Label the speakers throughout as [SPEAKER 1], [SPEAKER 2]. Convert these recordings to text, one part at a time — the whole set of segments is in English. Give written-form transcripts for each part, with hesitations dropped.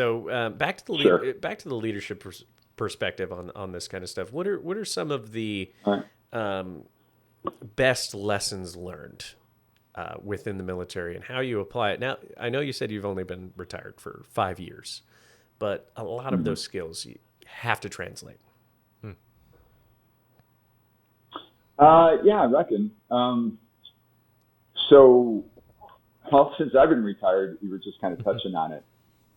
[SPEAKER 1] So back to the back to the leadership perspective on this kind of stuff. What are some of the best lessons learned within the military and how you apply it? Now, I know you said you've only been retired for 5 years, but a lot of those skills you have to translate.
[SPEAKER 2] Yeah, I reckon. So, well, since I've been retired, we were just kind of touching on it.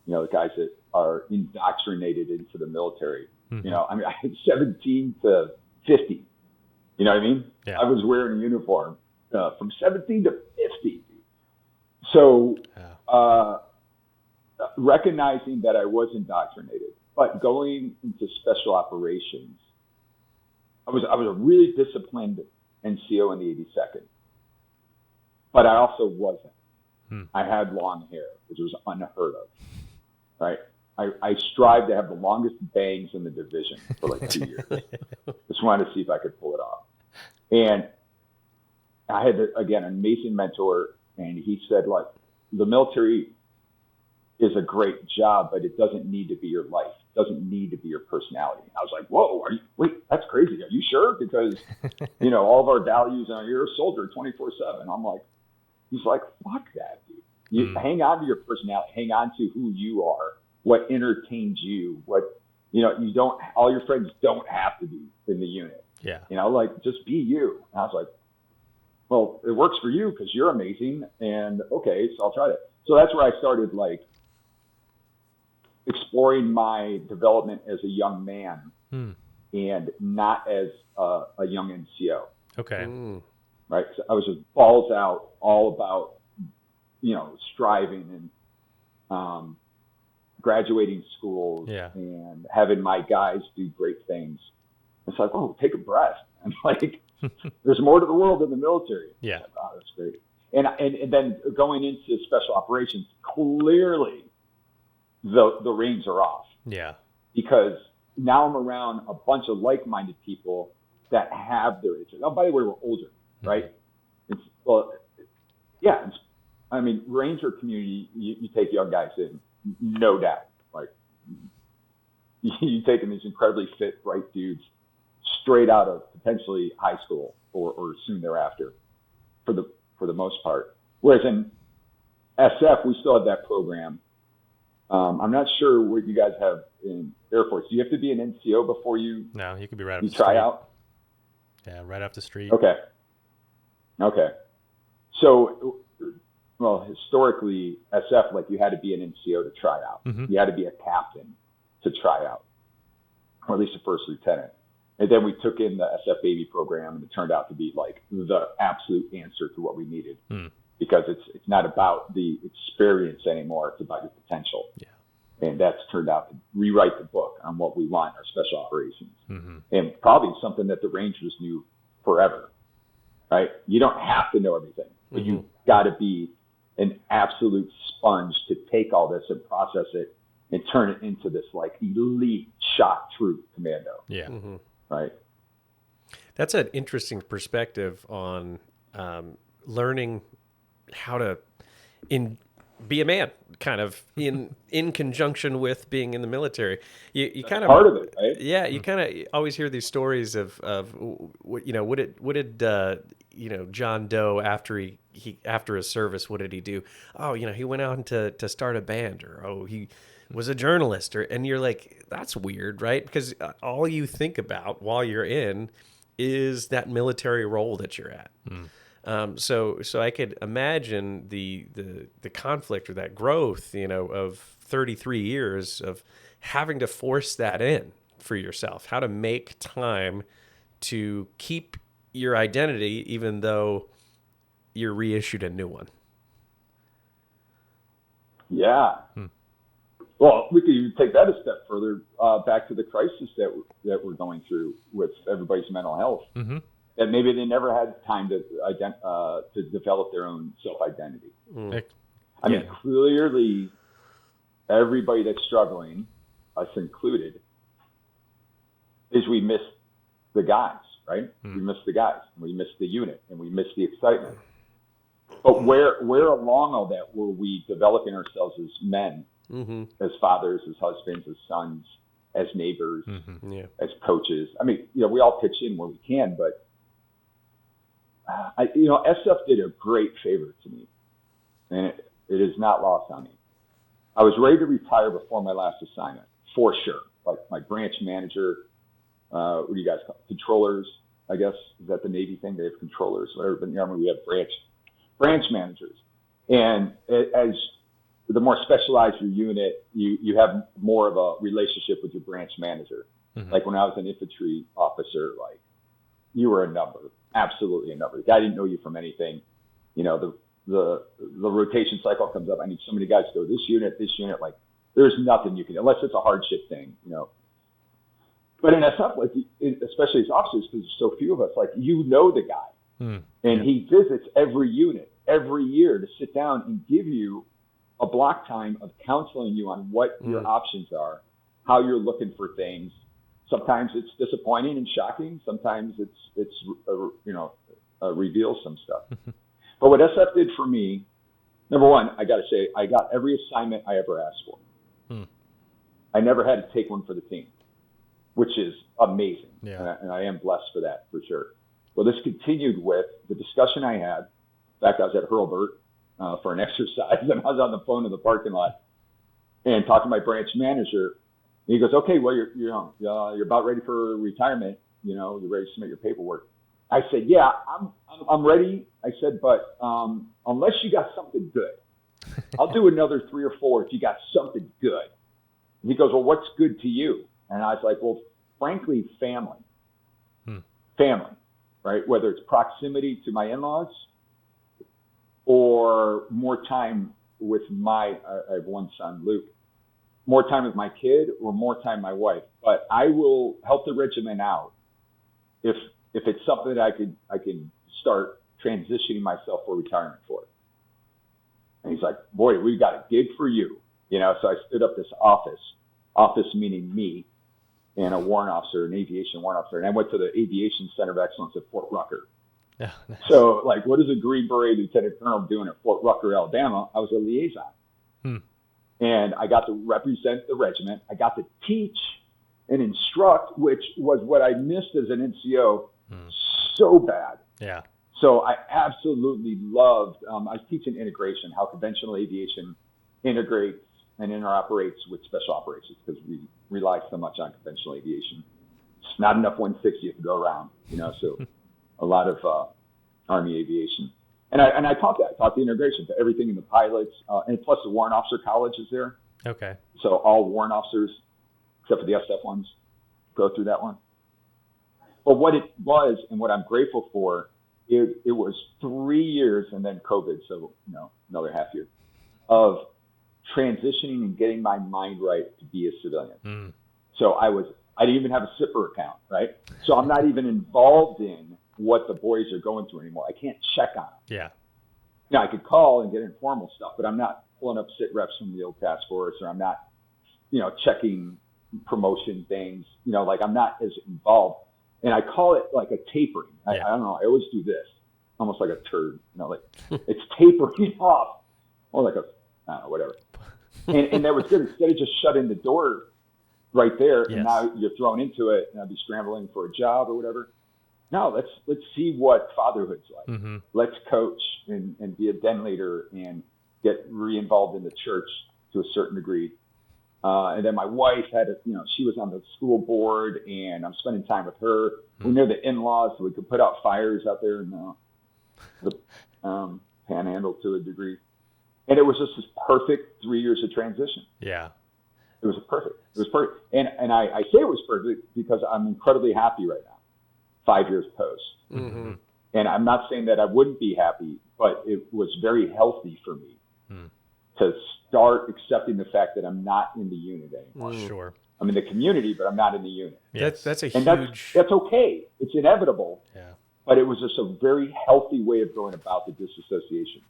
[SPEAKER 2] You know, the guys that are indoctrinated into the military. You know, I mean, I had 17 to 50. You know what I mean?
[SPEAKER 1] Yeah.
[SPEAKER 2] I was wearing a uniform from 17 to 50. So, recognizing that I was indoctrinated, but going into special operations, I was a really disciplined NCO in the 82nd, but I also wasn't. I had long hair, which was unheard of, right? I strived to have the longest bangs in the division for like 2 years. Just wanted to see if I could pull it off. And I had, again, an amazing mentor, and he said, like, the military is a great job, but it doesn't need to be your life. It doesn't need to be your personality. I was like, whoa, wait, that's crazy. Are you sure? Because, you know, all of our values are, you're a soldier 24/7. I'm like, he's like, fuck that, dude. You hang on to your personality, hang on to who you are, what entertains you, what, you know, you don't, all your friends don't have to be in the unit.
[SPEAKER 1] Yeah.
[SPEAKER 2] You know, like, just be you. And I was like, well, it works for you because you're amazing. And okay, so I'll try that. So that's where I started, like, exploring my development as a young man and not as a young NCO.
[SPEAKER 1] Okay.
[SPEAKER 2] Right. So I was just balls out, all about, you know, striving and graduating schools and having my guys do great things. It's like, oh, take a breath. I'm like, there's more to the world than the military.
[SPEAKER 1] Yeah.
[SPEAKER 2] Like, oh, that's great. And then going into special operations, clearly the reins are off.
[SPEAKER 1] Yeah.
[SPEAKER 2] Because now I'm around a bunch of like-minded people that have their interests. Oh, by the way, we're older, right? I mean, Ranger community, you take young guys in, no doubt. Like, you take in these incredibly fit, bright dudes straight out of potentially high school or soon thereafter, for the most part. Whereas in SF, we still have that program. I'm not sure what you guys have in Air Force. Do you have to be an NCO before you?
[SPEAKER 1] No, you could be right off
[SPEAKER 2] you
[SPEAKER 1] the
[SPEAKER 2] try
[SPEAKER 1] street.
[SPEAKER 2] out.
[SPEAKER 1] Yeah, right off the street.
[SPEAKER 2] Okay. So, well, historically, SF, like, you had to be an NCO to try out. You had to be a captain to try out, or at least a first lieutenant. And then we took in the SF Baby program, and it turned out to be like the absolute answer to what we needed. Because it's not about the experience anymore. It's about your potential. Yeah. And that's turned out to rewrite the book on what we want in our special operations. And probably something that the Rangers knew forever, right? You don't have to know everything, but you've got to be an absolute sponge to take all this and process it and turn it into this, like, elite shock troop commando.
[SPEAKER 1] Yeah.
[SPEAKER 2] Right.
[SPEAKER 1] That's an interesting perspective on learning how to be a man, kind of in conjunction with being in the military. You kind of
[SPEAKER 2] part of it, right?
[SPEAKER 1] Yeah, you kind of always hear these stories of what, you know, what did you know, John Doe after he after his service, what did he do? Oh, you know, he went out to start a band, or oh, he was a journalist, and you're like, that's weird, right? Because all you think about while you're in is that military role that you're at. So I could imagine the conflict or that growth, you know, of 33 years of having to force that in for yourself, how to make time to keep your identity, even though you're reissued a new one.
[SPEAKER 2] Yeah. Well, we could even take that a step further, back to the crisis that we're going through with everybody's mental health. That maybe they never had time to develop their own self-identity. I mean, clearly, everybody that's struggling, us included, is we miss the guys, right? We miss the guys, and we miss the unit, and we miss the excitement. But where along all that were we developing ourselves as men as fathers, as husbands, as sons, as neighbors, as coaches. I mean, we all pitch in where we can, but SF did a great favor to me, and it is not lost on me. I was ready to retire before my last assignment, for sure. Like my branch manager, what do you guys call it? Controllers, I guess. Is that the Navy thing? They have controllers, whatever. But in the Army, we have branch managers. And as the more specialized your unit, you have more of a relationship with your branch manager. Like when I was an infantry officer, like you were a number, absolutely a number. The guy didn't know you from anything. The rotation cycle comes up. I need so many guys to go this unit. Like there's nothing you can, unless it's a hardship thing, But in SF, like especially as officers, because there's so few of us, like the guy, and he visits every unit every year to sit down and give you a block time of counseling you on what your options are, how you're looking for things. Sometimes it's disappointing and shocking. Sometimes it's reveals some stuff. But what SF did for me, number one, I got to say, I got every assignment I ever asked for. I never had to take one for the team, which is amazing. Yeah. And I am blessed for that, for sure. Well, this continued with the discussion I had. In fact, I was at Hurlburt for an exercise, and I was on the phone in the parking lot and talking to my branch manager. And he goes, "Okay, well, you're about ready for retirement. You're ready to submit your paperwork." I said, "Yeah, I'm ready." I said, "But unless you got something good, I'll do another 3 or 4 if you got something good." And he goes, "Well, what's good to you?" And I was like, "Well, frankly, family. Family, right? Whether it's proximity to my in-laws or more time with I have one son, Luke, more time with my kid or more time with my wife. But I will help the regiment out if it's something that I can start transitioning myself for retirement for." And he's like, "Boy, we've got a gig for you." So I stood up this office meaning me, and a warrant officer, an aviation warrant officer. And I went to the Aviation Center of Excellence at Fort Rucker. Yeah, nice. So, like, what is a Green Beret Lieutenant Colonel doing at Fort Rucker, Alabama? I was a liaison. And I got to represent the regiment. I got to teach and instruct, which was what I missed as an NCO so bad. Yeah. So I absolutely loved, I was teaching integration, how conventional aviation integrates and interoperates with special operations, because we rely so much on conventional aviation. It's not enough 160th to go around, so a lot of Army aviation. And I taught that. I taught the integration to everything in the pilots, and plus the warrant officer college is there. Okay. So all warrant officers, except for the SF ones, go through that one. But what it was, and what I'm grateful for, it was 3 years and then COVID, so another half year of transitioning and getting my mind right to be a civilian. So I didn't even have a SIPR account, right? So I'm not even involved in what the boys are going through anymore. I can't check on them. Yeah. Now I could call and get informal stuff, but I'm not pulling up sit reps from the old task force, or I'm not, checking promotion things, like I'm not as involved. And I call it like a tapering. I don't know. I always do this, almost like a turd, like it's tapering off, or like whatever. And that was good. Instead of just shutting the door right there, and now you're thrown into it, and I'd be scrambling for a job or whatever. No, let's see what fatherhood's like. Let's coach and be a den leader and get re-involved in the church to a certain degree. And then my wife she was on the school board, and I'm spending time with her. We know the in-laws, so we could put out fires out there in the panhandle to a degree. And it was just this perfect 3 years of transition. Yeah. It was perfect. And I say it was perfect because I'm incredibly happy right now, 5 years post. And I'm not saying that I wouldn't be happy, but it was very healthy for me to start accepting the fact that I'm not in the unit anymore. Sure. I'm in the community, but I'm not in the unit.
[SPEAKER 1] Yes. That's
[SPEAKER 2] okay. It's inevitable. Yeah. But it was just a very healthy way of going about the disassociation.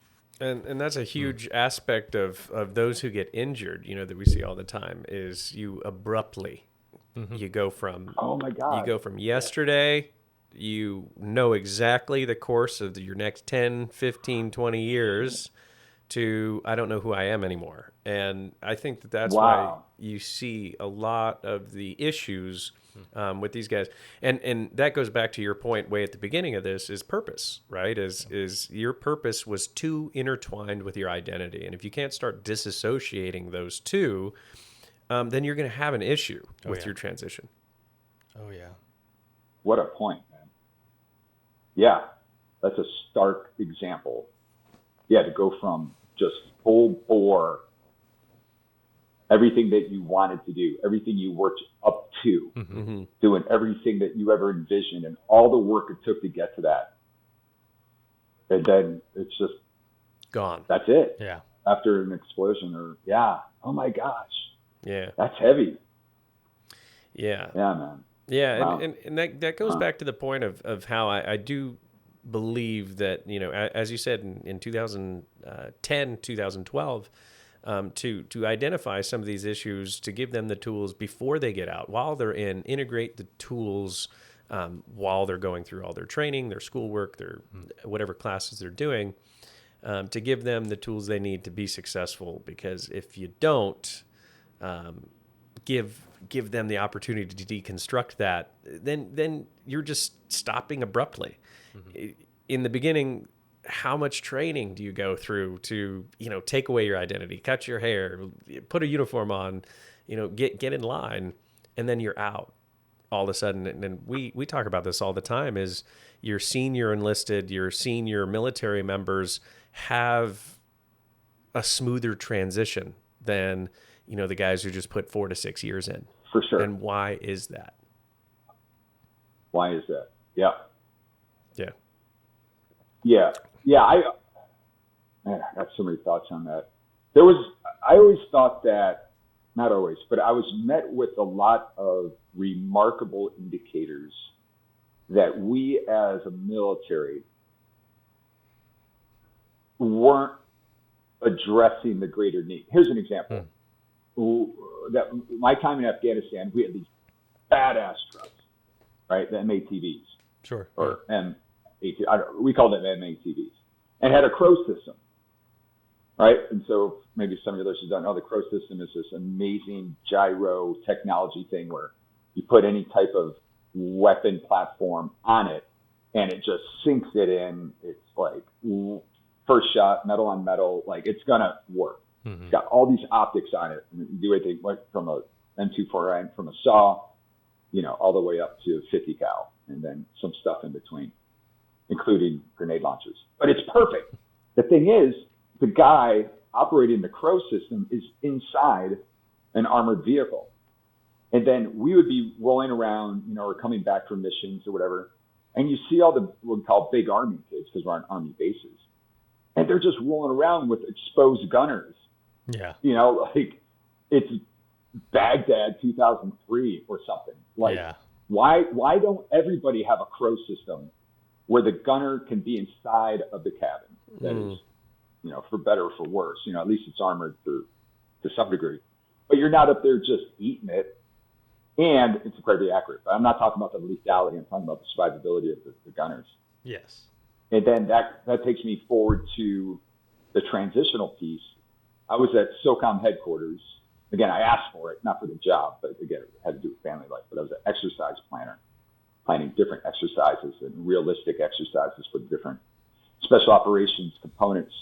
[SPEAKER 1] And that's a huge aspect of those who get injured, that we see all the time, is you abruptly, you go from, you go from yesterday, you know exactly the course of your next 10, 15, 20 years, to I don't know who I am anymore. And I think that that's why
[SPEAKER 2] Wow.
[SPEAKER 1] you see a lot of the issues with these guys. And that goes back to your point way at the beginning of this is purpose, right? Is your purpose was too intertwined with your identity. And if you can't start disassociating those two, then you're going to have an issue with your transition.
[SPEAKER 3] Oh, yeah.
[SPEAKER 2] What a point, man. Yeah, that's a stark example. Yeah, to go from just full bore, everything that you wanted to do, everything you worked up to, doing everything that you ever envisioned and all the work it took to get to that. And then it's just
[SPEAKER 1] Gone.
[SPEAKER 2] That's it.
[SPEAKER 3] Yeah.
[SPEAKER 2] After an explosion oh my gosh.
[SPEAKER 1] Yeah.
[SPEAKER 2] That's heavy.
[SPEAKER 1] Yeah.
[SPEAKER 2] Yeah, man.
[SPEAKER 1] Yeah,
[SPEAKER 2] Wow.
[SPEAKER 1] and that goes back to the point of how I do believe that, as you said in 2010, 2012, to identify some of these issues, to give them the tools before they get out, while they're in, integrate the tools while they're going through all their training, their schoolwork, their whatever classes they're doing, to give them the tools they need to be successful. Because if you don't give them the opportunity to deconstruct that, then you're just stopping abruptly. In the beginning, how much training do you go through to, take away your identity, cut your hair, put a uniform on, get in line, and then you're out all of a sudden. And we talk about this all the time is your senior enlisted, your senior military members have a smoother transition than, the guys who just put 4 to 6 years in.
[SPEAKER 2] For sure.
[SPEAKER 1] And why is that?
[SPEAKER 2] Why is that? Yeah.
[SPEAKER 1] Yeah.
[SPEAKER 2] Yeah. Yeah. I got so many thoughts on that. I always thought that, not always, but I was met with a lot of remarkable indicators that we as a military weren't addressing the greater need. Here's an example. That my time in Afghanistan, we had these badass trucks, right? The MATVs.
[SPEAKER 3] Sure.
[SPEAKER 2] Or we called them MATVs. And had a crow system, right? And so maybe some of your listeners don't know, the crow system is this amazing gyro technology thing where you put any type of weapon platform on it and it just sinks it in. It's like first shot, metal on metal, like it's going to work. It's got all these optics on it. And you do anything like from a M249, from a saw, all the way up to 50 cal, and then some stuff in between, including grenade launchers. But it's perfect. The thing is, the guy operating the crow system is inside an armored vehicle. And then we would be rolling around, or coming back from missions or whatever, and you see all the what we call big army kids, because we're on army bases, and they're just rolling around with exposed gunners.
[SPEAKER 3] Yeah.
[SPEAKER 2] Like it's Baghdad 2003 or something. Like, why don't everybody have a crow system where the gunner can be inside of the cabin? That is, for better or for worse. At least it's armored to some degree. But you're not up there just eating it. And it's incredibly accurate. But I'm not talking about the lethality. I'm talking about the survivability of the gunners.
[SPEAKER 3] Yes.
[SPEAKER 2] And then that takes me forward to the transitional piece. I was at SOCOM headquarters. Again, I asked for it, not for the job, but again, it had to do with family life. But I was an exercise planner, planning different exercises and realistic exercises for different special operations components.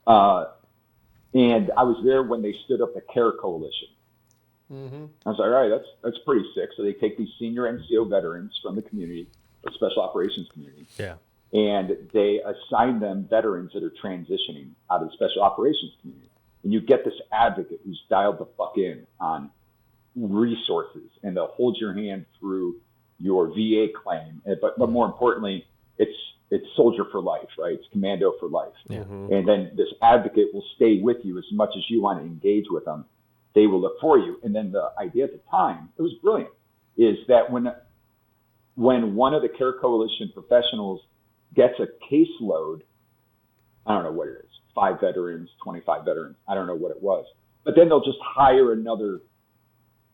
[SPEAKER 2] And I was there when they stood up the CARE Coalition. I was like, all right, that's pretty sick. So they take these senior NCO veterans from the community, the special operations community.
[SPEAKER 3] Yeah.
[SPEAKER 2] And they assign them veterans that are transitioning out of the special operations community. And you get this advocate who's dialed the fuck in on resources, and they'll hold your hand through your VA claim. But more importantly, it's soldier for life, right? It's commando for life. And then this advocate will stay with you as much as you want to engage with them. They will look for you. And then the idea at the time, it was brilliant, is that when one of the CARE Coalition professionals gets a caseload, I don't know what it is, 5 veterans, 25 veterans, I don't know what it was. But then they'll just hire another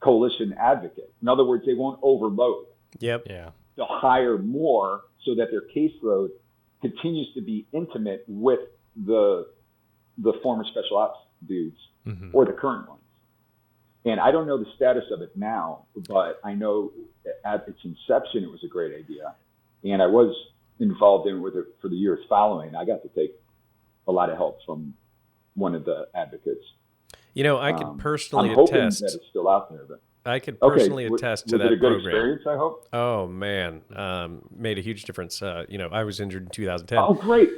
[SPEAKER 2] coalition advocate. In other words, they won't overload.
[SPEAKER 1] Yep.
[SPEAKER 3] Yeah.
[SPEAKER 2] They'll hire more so that their caseload continues to be intimate with the former special ops dudes or the current ones. And I don't know the status of it now, but I know at its inception, it was a great idea. And I was involved in with it for the years following. I got to take a lot of help from one of the advocates.
[SPEAKER 1] You know, I could personally
[SPEAKER 2] I'm hoping
[SPEAKER 1] attest.
[SPEAKER 2] that it's still out there, but
[SPEAKER 1] I could personally attest to that
[SPEAKER 2] Was it a good
[SPEAKER 1] program.
[SPEAKER 2] experience, I hope?
[SPEAKER 1] Oh man, made a huge difference. You know, I was injured in 2010.
[SPEAKER 2] Oh, great.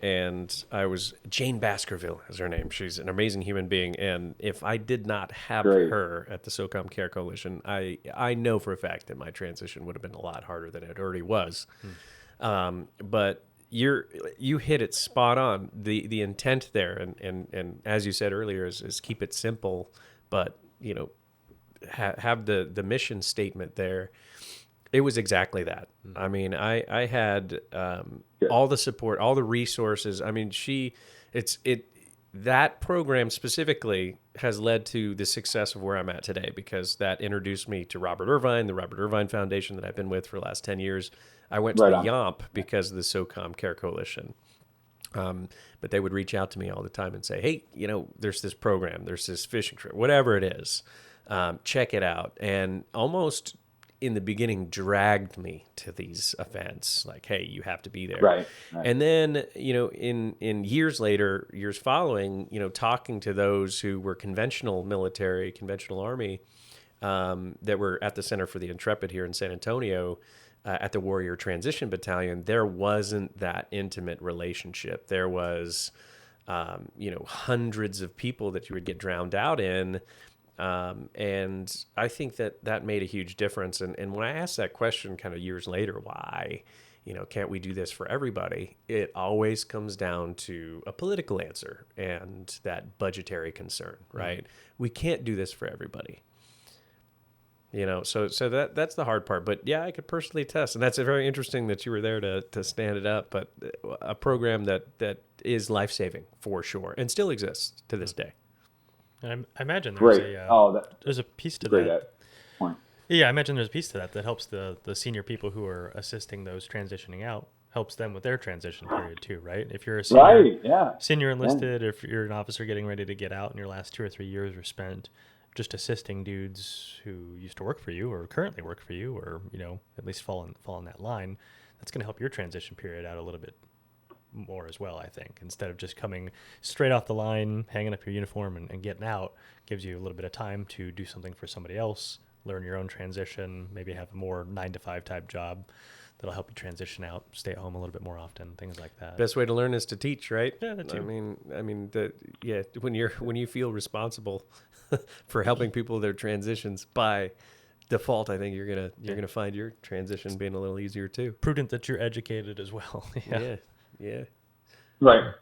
[SPEAKER 1] And I was Jane Baskerville is her name. She's an amazing human being. And if I did not have her at the SOCOM Care Coalition, I know for a fact that my transition would have been a lot harder than it already was. But you hit it spot on. The intent there, and as you said earlier, is keep it simple, but you know, have the mission statement there. It was exactly that. I mean, I had all the support, all the resources. I mean, that program specifically has led to the success of where I'm at today, because that introduced me to Robert Irvine, the Robert Irvine Foundation that I've been with for the last 10 years. I went to the YOMP because of the SOCOM Care Coalition. But they would reach out to me all the time and say, hey, you know, there's this program, there's this fishing trip, whatever it is, check it out. And almost in the beginning dragged me to these events, like, hey, you have to be there.
[SPEAKER 2] Right.
[SPEAKER 1] And then, you know, in years following, you know, talking to those who were conventional military, conventional Army, that were at the Center for the Intrepid here in San Antonio, at the Warrior Transition Battalion, there wasn't that intimate relationship. There was, you know, hundreds of people that you would get drowned out in. And I think that made a huge difference. And when I asked that question kind of years later, why, you know, can't we do this for everybody? It always comes down to a political answer and that budgetary concern, right? We can't do this for everybody. You know, so that's the hard part. But yeah, I could personally attest, and that's very interesting that you were there to stand it up. But a program that is life-saving for sure, and still exists to this day.
[SPEAKER 3] I imagine there's a piece to that
[SPEAKER 2] point.
[SPEAKER 3] Yeah, I imagine there's a piece to that helps the senior people who are assisting those transitioning out, helps them with their transition period too, right? If you're a senior enlisted, if you're an officer getting ready to get out and your last 2 or 3 years are spent just assisting dudes who used to work for you or currently work for you, or, you know, at least fall in that line, that's going to help your transition period out a little bit more as well, I think. Instead of just coming straight off the line, hanging up your uniform and getting out, gives you a little bit of time to do something for somebody else, learn your own transition, maybe have a more 9-to-5 type job that'll help you transition out, stay at home a little bit more often, things like that.
[SPEAKER 1] Best way to learn is to teach, right?
[SPEAKER 3] Yeah, that too.
[SPEAKER 1] I mean, when you feel responsible for helping people with their transitions by default, I think you're gonna find your transition being a little easier too.
[SPEAKER 3] Prudent that you're educated as well.
[SPEAKER 1] Yeah.
[SPEAKER 2] Right.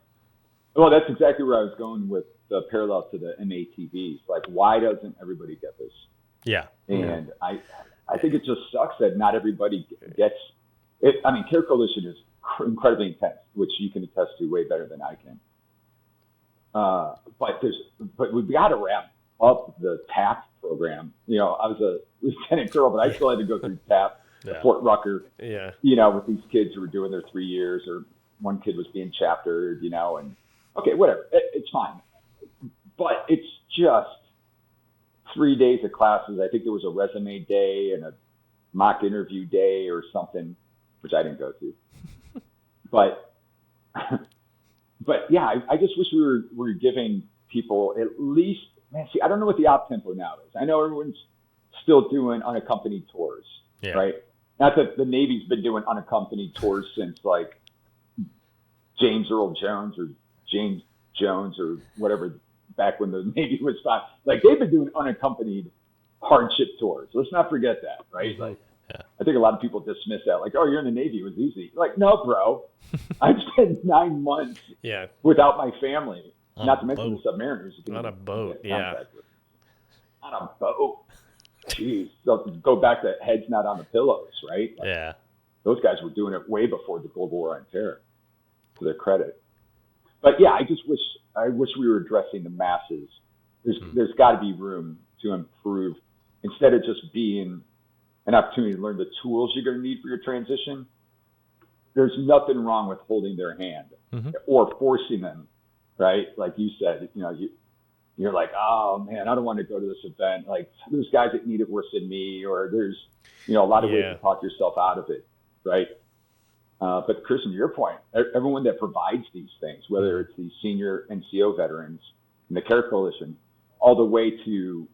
[SPEAKER 2] Well, that's exactly where I was going with the parallel to the MATVs. Like, why doesn't everybody get this?
[SPEAKER 3] Yeah.
[SPEAKER 2] And I think it just sucks that not everybody gets it. I mean, Care Coalition is incredibly intense, which you can attest to way better than I can. But we've got to wrap up the TAP program. You know, I was a lieutenant colonel, but I still had to go through TAP at Fort Rucker.
[SPEAKER 1] Yeah.
[SPEAKER 2] You know, with these kids who were doing their 3 years, or one kid was being chaptered, you know, and okay, whatever. It's fine. But it's just 3 days of classes. I think there was a resume day and a mock interview day or something, which I didn't go to. But yeah, I just wish we were giving people at least, man, see, I don't know what the op tempo now is. I know everyone's still doing unaccompanied tours, right? Not that the Navy's been doing unaccompanied tours since like James Earl Jones or James Jones or whatever, back when the Navy was fine. Like, they've been doing unaccompanied hardship tours. Let's not forget that, right? Like, I think a lot of people dismiss that. Like, oh, you're in the Navy, it was easy. Like, no, bro. I spent 9 months without my family. Not to mention the submariners.
[SPEAKER 1] On a boat,
[SPEAKER 2] On a boat. Jeez. So go back to heads not on the pillows, right? Like, those guys were doing it way before the Global War on Terror, to their credit. But yeah, I wish we were addressing the masses. There's got to be room to improve, instead of just being an opportunity to learn the tools you're going to need for your transition. There's nothing wrong with holding their hand or forcing them, right? Like you said, you're like, oh man, I don't want to go to this event. Like there's guys that need it worse than me, or there's, a lot of ways to talk yourself out of it, right? But Chris, to your point, everyone that provides these things, whether it's the senior NCO veterans and the Care Coalition, all the way to,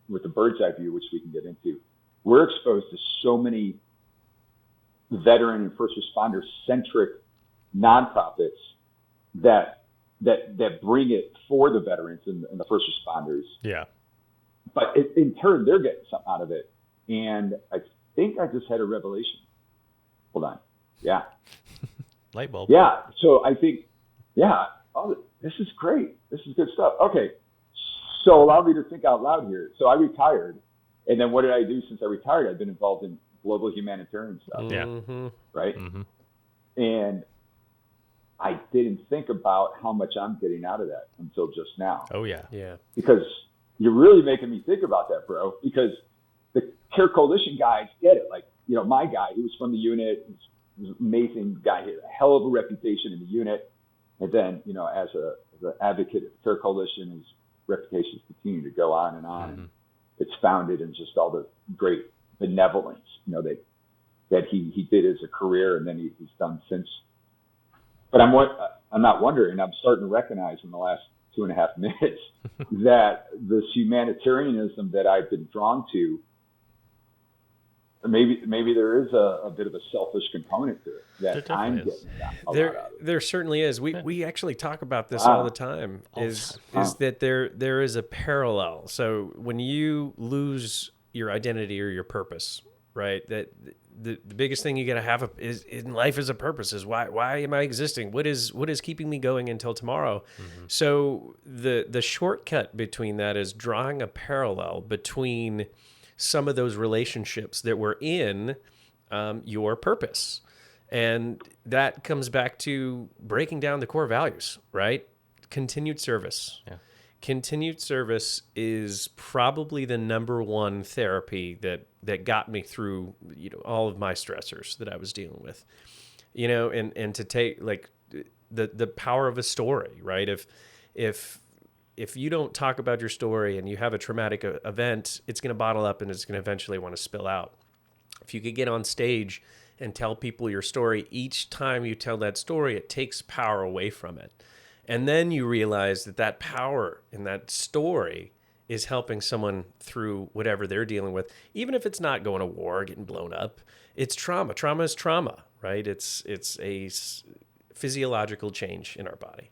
[SPEAKER 2] with the bird's eye view, which we can get into, we're exposed to so many veteran and first responder centric nonprofits that bring it for the veterans and the first responders.
[SPEAKER 3] Yeah.
[SPEAKER 2] But in turn, they're getting something out of it. And I think I just had a revelation. Hold on. Yeah.
[SPEAKER 3] Light bulb.
[SPEAKER 2] Yeah. So I think, oh, this is great. This is good stuff. Okay. So allow me to think out loud here. So I retired. And then what did I do since I retired? I've been involved in global humanitarian stuff.
[SPEAKER 3] Yeah.
[SPEAKER 2] Right. And I didn't think about how much I'm getting out of that until just now.
[SPEAKER 3] Oh, yeah.
[SPEAKER 1] Yeah.
[SPEAKER 2] Because you're really making me think about that, bro. Because the Care Coalition guys get it. Like, my guy, he was from the unit, he was an amazing guy. He had a hell of a reputation in the unit. And then, as an advocate of the Care Coalition, his reputations continue to go on and on. And it's founded in just all the great benevolence, that he did as a career and then he's done since. But I'm not wondering, I'm starting to recognize in the last 2.5 minutes that this humanitarianism that I've been drawn to, maybe there is a bit of a selfish component to it that I'm getting.
[SPEAKER 1] There certainly is. We actually talk about this all the time. Is that there is a parallel. So when you lose your identity or your purpose, right? That the biggest thing you got to have is in life is a purpose. Is why am I existing? What is keeping me going until tomorrow? So the shortcut between that is drawing a parallel between some of those relationships that were in your purpose. And that comes back to breaking down the core values, right? Continued service.
[SPEAKER 3] Yeah.
[SPEAKER 1] Continued service is probably the number one therapy that got me through, all of my stressors that I was dealing with, and to take like the power of a story, right? If you don't talk about your story and you have a traumatic event, it's going to bottle up and it's going to eventually want to spill out. If you could get on stage and tell people your story, each time you tell that story, it takes power away from it. And then you realize that power in that story is helping someone through whatever they're dealing with, even if it's not going to war, getting blown up. It's trauma. Trauma is trauma, right? It's a physiological change in our body.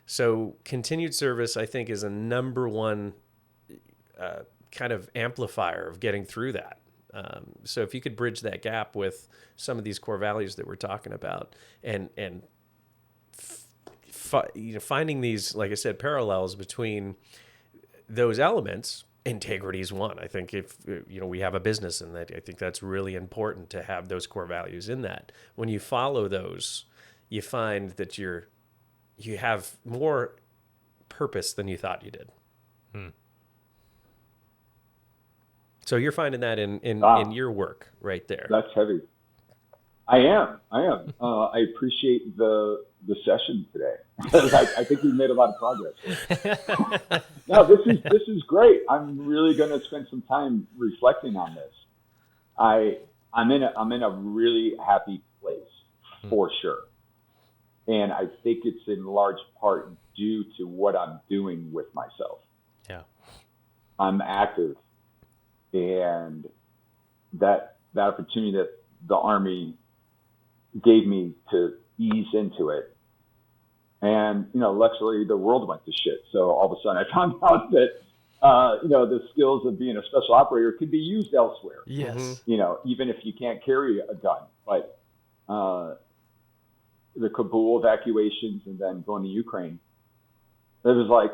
[SPEAKER 1] So continued service, I think, is a number one kind of amplifier of getting through that. So if you could bridge that gap with some of these core values that we're talking about, and finding these, like I said, parallels between those elements, integrity is one. I think if we have a business, and that I think that's really important to have those core values in that. When you follow those, you find that you have more purpose than you thought you did. So you're finding that in your work right there.
[SPEAKER 2] That's heavy. I am. I appreciate the session today. I think we've made a lot of progress. No, this is great. I'm really going to spend some time reflecting on this. I'm in a really happy place for sure, and I think it's in large part due to what I'm doing with myself.
[SPEAKER 3] Yeah,
[SPEAKER 2] I'm active, and that opportunity that the Army gave me to ease into it. And, luckily the world went to shit. So all of a sudden I found out that, the skills of being a special operator could be used elsewhere.
[SPEAKER 3] Yes.
[SPEAKER 2] Even if you can't carry a gun. But the Kabul evacuations and then going to Ukraine, it was like,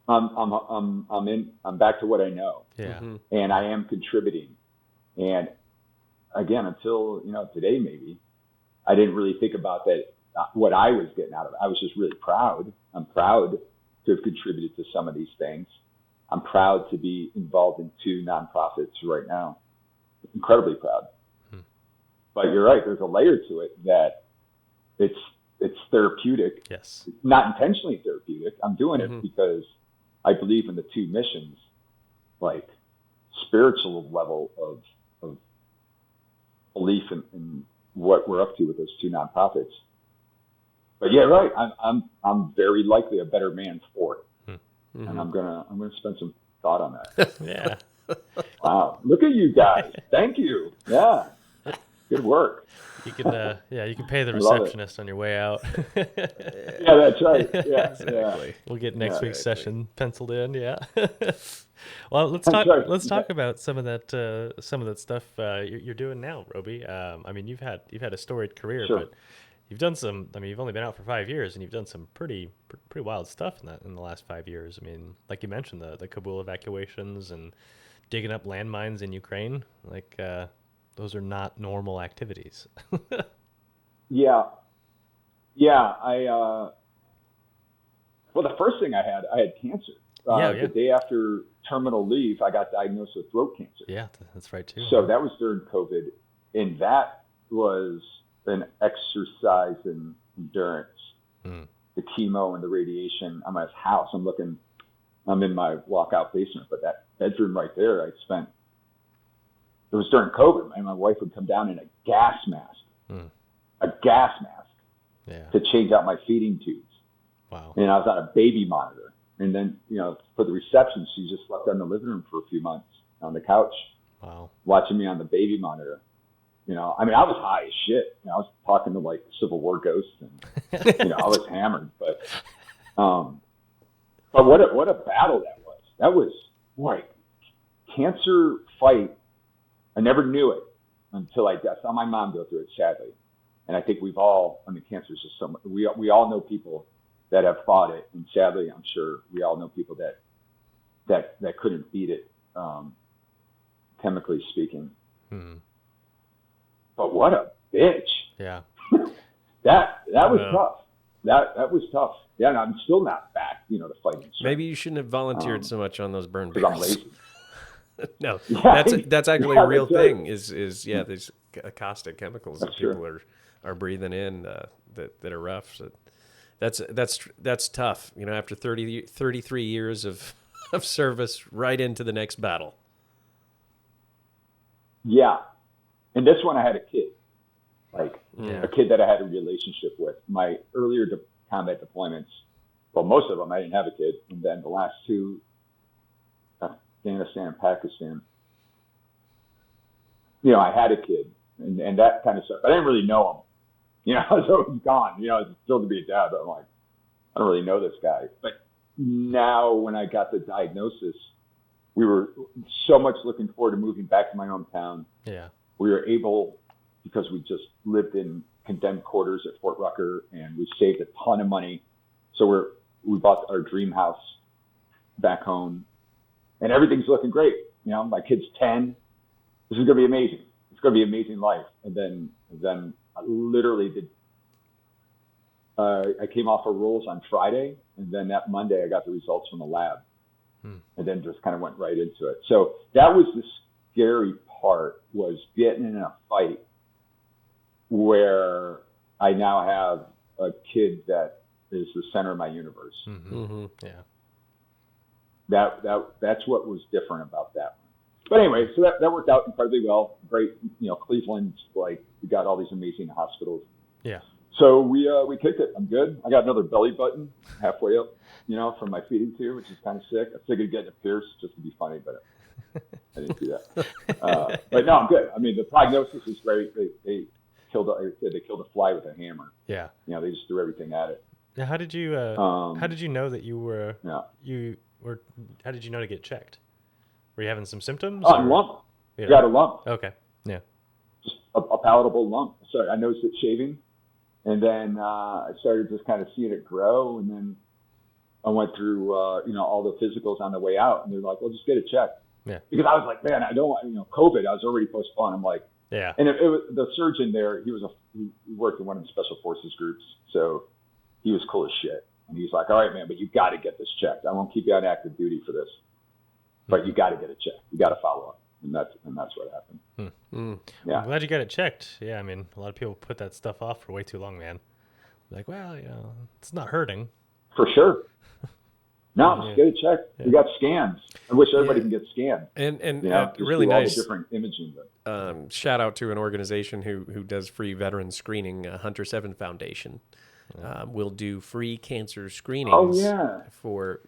[SPEAKER 2] I'm back to what I know.
[SPEAKER 3] Yeah.
[SPEAKER 2] And I am contributing. And again, until, today maybe, I didn't really think about that, what I was getting out of it. I was just really proud. I'm proud to have contributed to some of these things. I'm proud to be involved in 2 nonprofits right now. Incredibly proud. But you're right, there's a layer to it that it's therapeutic.
[SPEAKER 3] Yes.
[SPEAKER 2] Not intentionally therapeutic. I'm doing
[SPEAKER 1] Mm-hmm.
[SPEAKER 2] it because I believe in the two missions, like spiritual level of belief in what we're up to with those two nonprofits. But yeah, right. I'm very likely a better man for it,
[SPEAKER 1] Mm-hmm.
[SPEAKER 2] and I'm gonna spend some thought on that.
[SPEAKER 3] Yeah.
[SPEAKER 2] Wow, look at you guys! Thank you. Yeah, good work.
[SPEAKER 3] You can you can pay the
[SPEAKER 2] I love it.
[SPEAKER 3] receptionist on your way out.
[SPEAKER 2] Yeah, that's right. Yeah,
[SPEAKER 1] Exactly.
[SPEAKER 3] We'll get next week's
[SPEAKER 1] exactly.
[SPEAKER 3] session penciled in. Yeah. Well, let's
[SPEAKER 2] That's
[SPEAKER 3] talk.
[SPEAKER 2] right.
[SPEAKER 3] Let's talk about some of that stuff you're doing now, Roby. I mean, you've had a storied career,
[SPEAKER 2] Sure.
[SPEAKER 3] but you've done some. I mean, you've only been out for 5 years, and you've done some pretty wild stuff in the last 5 years. I mean, like you mentioned, the Kabul evacuations and digging up landmines in Ukraine. Like those are not normal activities.
[SPEAKER 2] Yeah. Well, the first thing I had cancer. The day after terminal leave, I got diagnosed with throat cancer.
[SPEAKER 3] Yeah, that's right too.
[SPEAKER 2] So that was during COVID, and that was an exercise in endurance. The chemo and the radiation. I'm at his house. I'm in my walkout basement, but that bedroom right there, it was during COVID, and my wife would come down in a gas mask.
[SPEAKER 3] Yeah.
[SPEAKER 2] To change out my feeding tubes.
[SPEAKER 3] Wow.
[SPEAKER 2] And I was on a baby monitor. And then, for the reception, she just slept in the living room for a few months on the couch.
[SPEAKER 3] Wow.
[SPEAKER 2] Watching me on the baby monitor. I was high as shit. I was talking to like Civil War ghosts and, I was hammered. But what a battle that was. That was, boy, cancer fight. I never knew it until I saw my mom go through it, sadly. And I think cancer is just we all know people that have fought it. And sadly, I'm sure we all know people that couldn't beat it, chemically speaking. But what a bitch.
[SPEAKER 3] Yeah.
[SPEAKER 2] that was tough. That was tough. Yeah, and I'm still not back, to fighting.
[SPEAKER 1] Maybe you shouldn't have volunteered so much on those burn
[SPEAKER 2] because I'm
[SPEAKER 1] barrels.
[SPEAKER 2] lazy.
[SPEAKER 1] No,
[SPEAKER 2] Yeah,
[SPEAKER 1] that's actually a real
[SPEAKER 2] that's right.
[SPEAKER 1] thing. Is these caustic chemicals
[SPEAKER 2] That's
[SPEAKER 1] that people
[SPEAKER 2] true.
[SPEAKER 1] are breathing in that are rough. So that's tough. After 33 years of service, right into the next battle.
[SPEAKER 2] Yeah, and this one I had a kid, a kid that I had a relationship with. My earlier combat deployments, well, most of them I didn't have a kid, and then the last two. Afghanistan, Pakistan. I had a kid and that kind of stuff. I didn't really know him. I was always gone. It's still to be a dad, but I'm like, I don't really know this guy. But now when I got the diagnosis, we were so much looking forward to moving back to my hometown.
[SPEAKER 3] Yeah.
[SPEAKER 2] We were able, because we just lived in condemned quarters at Fort Rucker and we saved a ton of money. So we bought our dream house back home. And everything's looking great. My kid's 10. This is going to be amazing. It's going to be an amazing life. And then I literally I came off of rolls on Friday. And then that Monday I got the results from the lab. And then just kind of went right into it. So that was the scary part, was getting in a fight where I now have a kid that is the center of my universe.
[SPEAKER 3] Yeah.
[SPEAKER 2] That's what was different about that one. But anyway, so that worked out incredibly well. Great, Cleveland's we got all these amazing hospitals.
[SPEAKER 3] Yeah.
[SPEAKER 2] So we kicked it. I'm good. I got another belly button halfway up, from my feeding tube, which is kind of sick. I figured getting it pierced just to be funny, but I didn't do that. But no, I'm good. I mean, the prognosis is great. They killed a fly with a hammer.
[SPEAKER 3] Yeah.
[SPEAKER 2] They just threw everything at it.
[SPEAKER 3] Now, how did you know that you were how did you know to get checked? Were you having some symptoms?
[SPEAKER 2] A lump.
[SPEAKER 3] Yeah.
[SPEAKER 2] Got a lump.
[SPEAKER 3] Okay. Yeah.
[SPEAKER 2] Just a palatable lump. So I noticed it shaving, and then I started just kind of seeing it grow, and then I went through all the physicals on the way out, and they're like, "Well, just get it checked."
[SPEAKER 3] Yeah.
[SPEAKER 2] Because I was like, "Man, I don't want COVID." I was already postponed. I'm like,
[SPEAKER 3] yeah.
[SPEAKER 2] And it was the surgeon there. He worked in one of the special forces groups, so he was cool as shit. And he's like, "All right, man, but you got to get this checked. I won't keep you on active duty for this, but you got to get it checked. You got to follow up." And that's what happened.
[SPEAKER 3] Yeah. I'm glad you got it checked. Yeah, I mean, a lot of people put that stuff off for way too long, man. Like, well, it's not hurting.
[SPEAKER 2] For sure. No, just get it checked. Yeah. We got scans. I wish everybody can get scanned.
[SPEAKER 1] And really nice.
[SPEAKER 2] All the different imaging.
[SPEAKER 1] Shout out to an organization who does free veteran screening, Hunter 7 Foundation. Will do free cancer screenings. For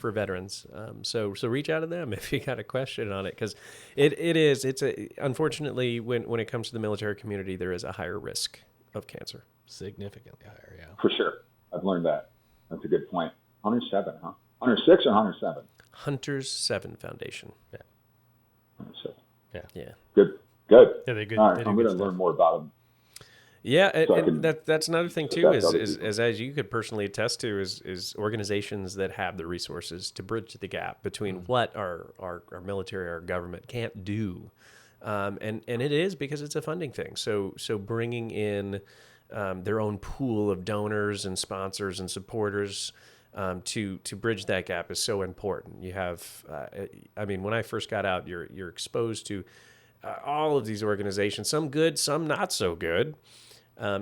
[SPEAKER 1] veterans. So reach out to them if you got a question on it, because unfortunately when it comes to the military community, there is a higher risk of cancer.
[SPEAKER 3] Significantly higher, yeah.
[SPEAKER 2] For sure. I've learned that. That's a good point. Hunter 7, huh? Hunter 6 or Hunter 7?
[SPEAKER 1] Hunter's 7 Foundation.
[SPEAKER 3] Yeah.
[SPEAKER 2] Hunter 7.
[SPEAKER 1] Yeah.
[SPEAKER 2] Good.
[SPEAKER 3] Yeah, they're good.
[SPEAKER 2] All right, I'm going to learn more about them.
[SPEAKER 1] Yeah, and that's another thing too, is as you could personally attest to, is organizations that have the resources to bridge the gap between what our military, our government can't do, and it is because it's a funding thing. So bringing in their own pool of donors and sponsors and supporters to bridge that gap is so important. You have, when I first got out, you're exposed to all of these organizations, some good, some not so good.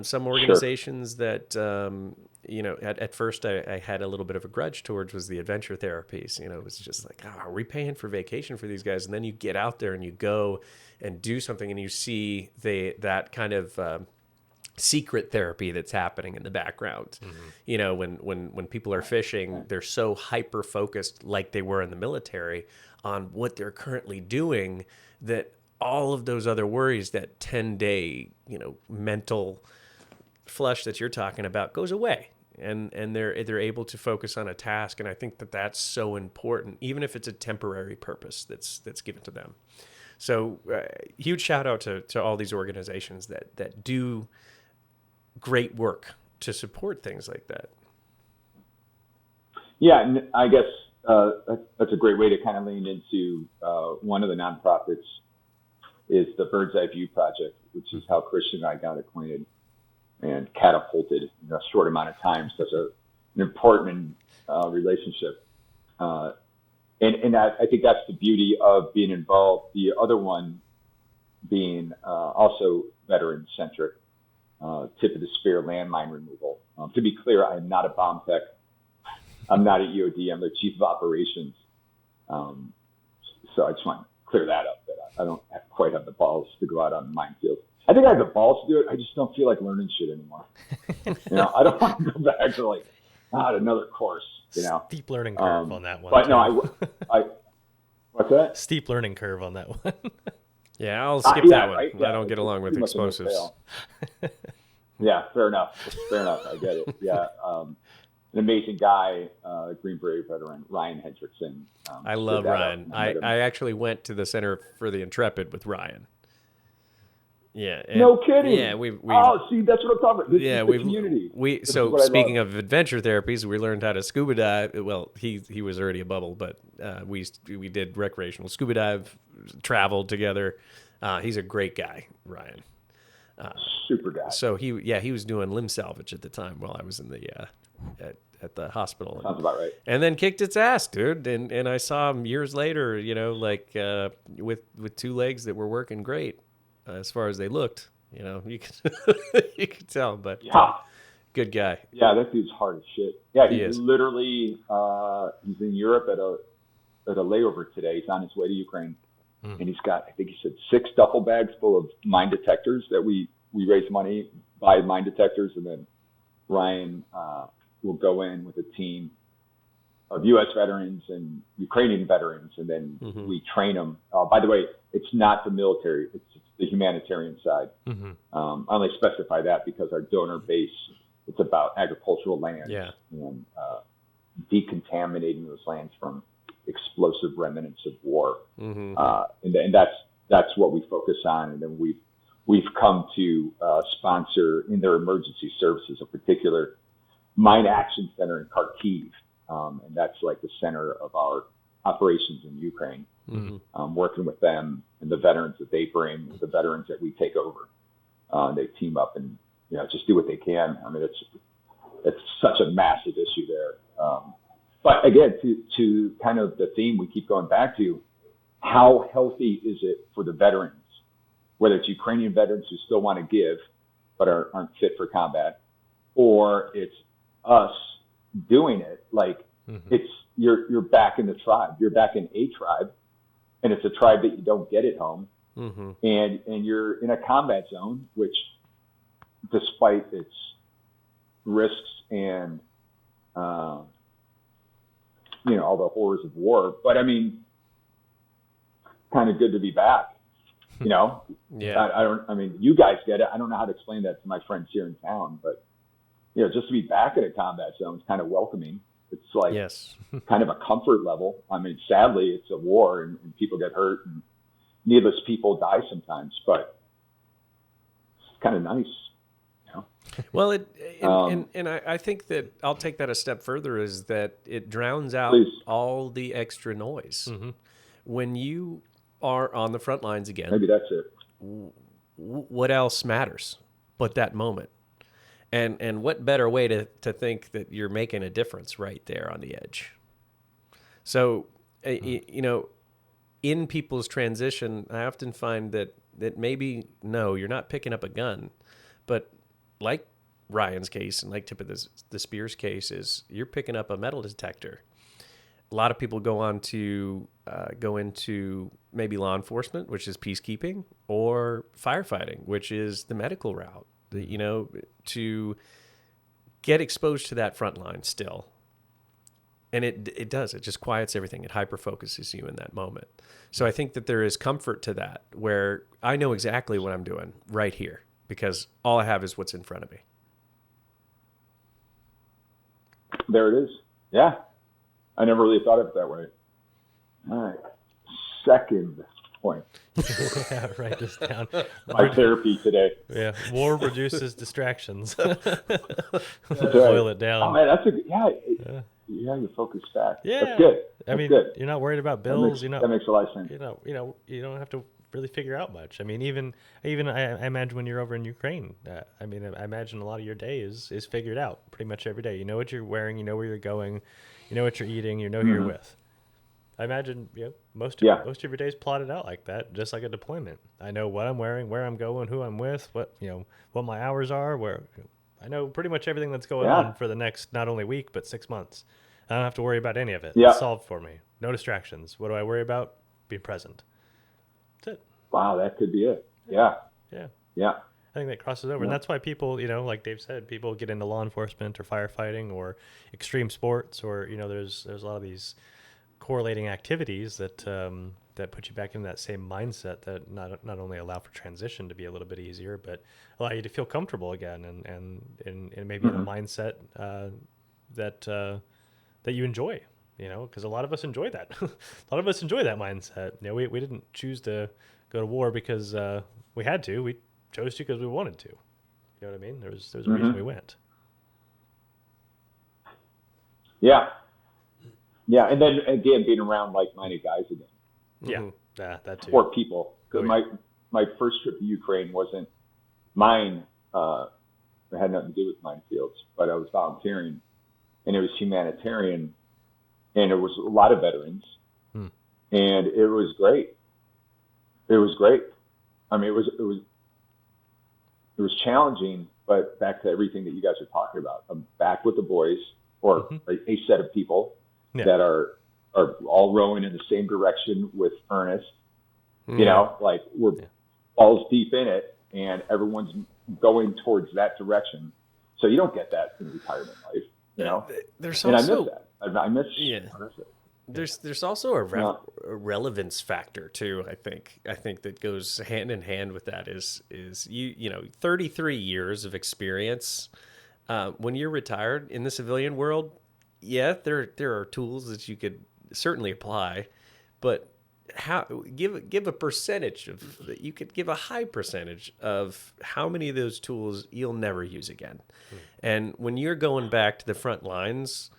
[SPEAKER 1] Some organizations that, at first I had a little bit of a grudge towards was the adventure therapies. It was just like, are we paying for vacation for these guys? And then you get out there and you go and do something and you see that kind of secret therapy that's happening in the background. When people are fishing, they're so hyper focused, like they were in the military, on what they're currently doing, that all of those other worries, that 10-day, mental flush that you're talking about, goes away, and they're able to focus on a task. And I think that's so important, even if it's a temporary purpose that's given to them. So huge shout out to all these organizations that do great work to support things like that.
[SPEAKER 2] Yeah, and I guess that's a great way to kind of lean into one of the nonprofits is the Bird's Eye View Project, which is how Christian and I got acquainted and catapulted in a short amount of time, such an important relationship. And I think that's the beauty of being involved. The other one being also veteran-centric, tip of the spear landmine removal. To be clear, I am not a bomb tech. I'm not at EOD. I'm the chief of operations. So I just want to clear that up, that I don't quite have the balls to go out on the minefield. I think I have the balls to do it. I just don't feel like learning shit anymore. I don't want to go back to another course.
[SPEAKER 3] Steep learning curve on that one.
[SPEAKER 2] But no, I what's that?
[SPEAKER 3] Steep learning curve on that one.
[SPEAKER 1] Yeah, I'll skip that one. Right? Yeah, I don't get along with explosives.
[SPEAKER 2] Yeah, fair enough. I get it. Yeah. An amazing guy, Green Beret veteran, Ryan Hendrickson.
[SPEAKER 1] I love Ryan. I actually went to the Center for the Intrepid with Ryan. Yeah.
[SPEAKER 2] No kidding.
[SPEAKER 1] Yeah, we.
[SPEAKER 2] Oh, see, that's what I'm talking about. This is the community.
[SPEAKER 1] So speaking of adventure therapies, we learned how to scuba dive. Well, he was already a bubble, but we did recreational scuba dive, traveled together. He's a great guy, Ryan.
[SPEAKER 2] Super guy.
[SPEAKER 1] So he was doing limb salvage at the time while I was in the at the hospital.
[SPEAKER 2] Sounds about right.
[SPEAKER 1] And then kicked its ass, dude. And I saw him years later, with two legs that were working great, as far as they looked. You could tell, but good guy.
[SPEAKER 2] Yeah, that dude's hard as shit. Yeah, he is. Literally he's in Europe at a layover today. He's on his way to Ukraine. And he's got, I think he said, 6 duffel bags full of mine detectors that we raise money, buy mine detectors, and then Ryan will go in with a team of U.S. veterans and Ukrainian veterans, and then we train them. By the way, it's not the military; it's the humanitarian side. I only specify that because our donor base, it's about agricultural lands and decontaminating those lands from explosive remnants of war, and that's what we focus on. And then we've come to sponsor in their emergency services a particular mine action center in Kharkiv, and that's like the center of our operations in Ukraine. Working with them and the veterans that they bring, the veterans that we take over, they team up and just do what they can. I mean, it's such a massive issue there. But again, to kind of the theme we keep going back to, how healthy is it for the veterans, whether it's Ukrainian veterans who still want to give but aren't fit for combat, or it's us doing it. Like it's you're back in the tribe. You're back in a tribe, and it's a tribe that you don't get at home. And you're in a combat zone, which, despite its risks and all the horrors of war, but I mean, kind of good to be back. Yeah. I mean, you guys get it. I don't know how to explain that to my friends here in town, but just to be back in a combat zone is kind of welcoming. It's like kind of a comfort level. I mean, sadly, it's a war and people get hurt and needless people die sometimes, but it's kind of nice.
[SPEAKER 1] Well, I think that I'll take that a step further, is that it drowns out all the extra noise. When you are on the front lines again,
[SPEAKER 2] maybe that's it.
[SPEAKER 1] What else matters but that moment? And what better way to think that you're making a difference right there on the edge? So, in people's transition, I often find that maybe, no, you're not picking up a gun, but like Ryan's case and like Tip of the Spear's case, is you're picking up a metal detector. A lot of people go on to go into maybe law enforcement, which is peacekeeping, or firefighting, which is the medical route, to get exposed to that front line still. And it does. It just quiets everything. It hyper-focuses you in that moment. So I think that there is comfort to that, where I know exactly what I'm doing right here, because all I have is what's in front of me.
[SPEAKER 2] There it is. Yeah. I never really thought of it that way. All right. Second point.
[SPEAKER 3] Yeah, write this down.
[SPEAKER 2] My therapy today.
[SPEAKER 3] Yeah. War reduces distractions.
[SPEAKER 2] Right.
[SPEAKER 3] Boil it down.
[SPEAKER 2] Oh, man, that's yeah, you focus back.
[SPEAKER 3] Yeah.
[SPEAKER 2] That's good.
[SPEAKER 3] I mean,
[SPEAKER 2] good.
[SPEAKER 3] You're not worried about bills.
[SPEAKER 2] That makes a lot of sense.
[SPEAKER 3] You don't have to really figure out much. I mean, even I imagine when you're over in Ukraine, I imagine a lot of your day is figured out pretty much every day. You know what you're wearing, you know where you're going, you know what you're eating, you know who you're with. I imagine most of your days plotted out like that, just like a deployment. I know what I'm wearing, where I'm going, who I'm with, what my hours are, where I know pretty much everything that's going on for the next not only week but 6 months. I don't have to worry about any of it.
[SPEAKER 2] Yeah.
[SPEAKER 3] It's solved for me. No distractions. What do I worry about? Being present. That's it.
[SPEAKER 2] Wow, that could be it. Yeah.
[SPEAKER 3] Yeah.
[SPEAKER 2] Yeah.
[SPEAKER 3] I think that crosses over. And that's why people, like Dave said, people get into law enforcement or firefighting or extreme sports, or, there's a lot of these correlating activities that put you back in that same mindset that not only allow for transition to be a little bit easier, but allow you to feel comfortable again and maybe in a mindset that you enjoy, because a lot of us enjoy that. A lot of us enjoy that mindset. We didn't choose to go to war because we had to. We chose to because we wanted to. You know what I mean? There's a reason we went.
[SPEAKER 2] Yeah. Yeah, and then again, being around like-minded guys again.
[SPEAKER 3] Yeah, that too.
[SPEAKER 2] Support people. My first trip to Ukraine wasn't mine. It had nothing to do with minefields, but I was volunteering, and it was humanitarian, and it was a lot of veterans, and it was great. It was great. I mean, it was challenging, but back to everything that you guys are talking about. I'm back with the boys, or a set of people that are all rowing in the same direction with earnest. Like we're balls deep in it, and everyone's going towards that direction. So you don't get that in retirement life,
[SPEAKER 1] There's
[SPEAKER 2] and
[SPEAKER 1] also,
[SPEAKER 2] I miss that.
[SPEAKER 1] There's also a relevance factor too. I think that goes hand in hand with that is 33 years of experience. When you're retired in the civilian world, there are tools that you could certainly apply, but give a percentage of, you could give a high percentage of how many of those tools you'll never use again. And when you're going back to the front lines,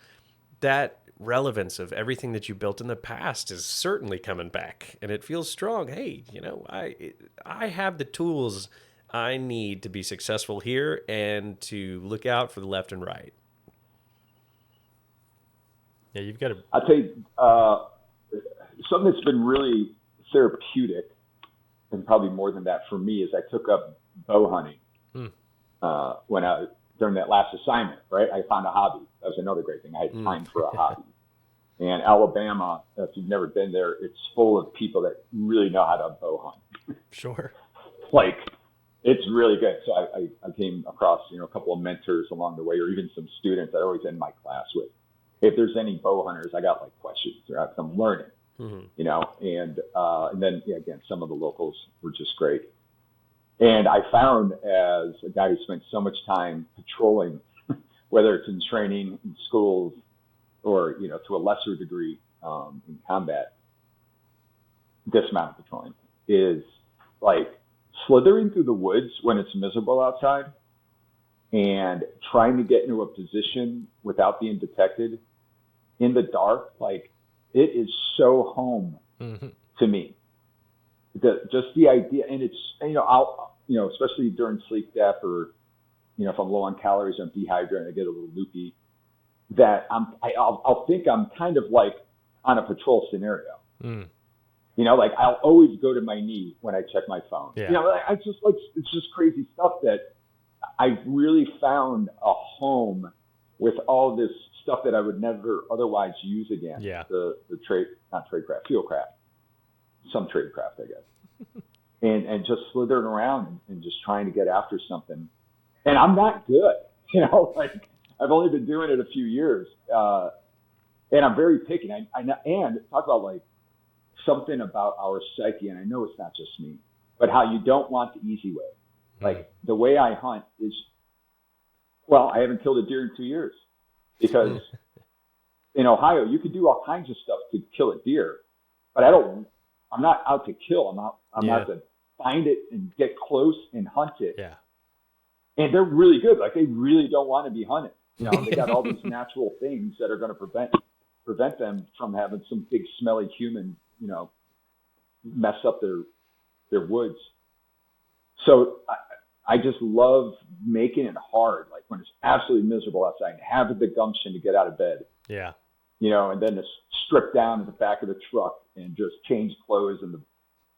[SPEAKER 1] that relevance of everything that you built in the past is certainly coming back, and it feels strong. Hey, I have the tools I need to be successful here and to look out for the left and right.
[SPEAKER 3] Yeah, you've got to.
[SPEAKER 2] I'll tell you, something that's been really therapeutic, and probably more than that for me, is I took up bow hunting when I during that last assignment, right? I found a hobby. That was another great thing. I had time for a hobby. And Alabama, if you've never been there, it's full of people that really know how to bow hunt.
[SPEAKER 3] Sure.
[SPEAKER 2] Like, it's really good. So I came across, a couple of mentors along the way, or even some students that I always in my class with. If there's any bow hunters, I got like questions, or I'm learning, and then, again, some of the locals were just great. And I found, as a guy who spent so much time patrolling, whether it's in training, in schools, or, to a lesser degree in combat, dismounted patrolling is like slithering through the woods when it's miserable outside and trying to get into a position without being detected in the dark. Like, it is so home to me. Just the idea, and it's, I'll, especially during sleep death, or, if I'm low on calories, I'm dehydrated, I get a little loopy, that I'll think I'm kind of like on a patrol scenario. Like, I'll always go to my knee when I check my phone.
[SPEAKER 3] Yeah.
[SPEAKER 2] I just like, it's just crazy stuff that I really found a home with all this stuff that I would never otherwise use again.
[SPEAKER 3] Yeah.
[SPEAKER 2] The field craft, some trade craft, I guess. and just slithering around and just trying to get after something. And I'm not good, like, I've only been doing it a few years. And I'm very picky. And talk about like something about our psyche. And I know it's not just me, but how you don't want the easy way. Like, the way I hunt is, well, I haven't killed a deer in 2 years, because in Ohio, you can do all kinds of stuff to kill a deer, but I'm not out to kill. I'm out to find it and get close and hunt it.
[SPEAKER 3] Yeah.
[SPEAKER 2] And they're really good. Like, they really don't want to be hunted. They got all these natural things that are going to prevent them from having some big smelly human, mess up their woods. So I just love making it hard. Like, when it's absolutely miserable outside, having the gumption to get out of bed.
[SPEAKER 3] Yeah.
[SPEAKER 2] And then to strip down to the back of the truck and just change clothes in the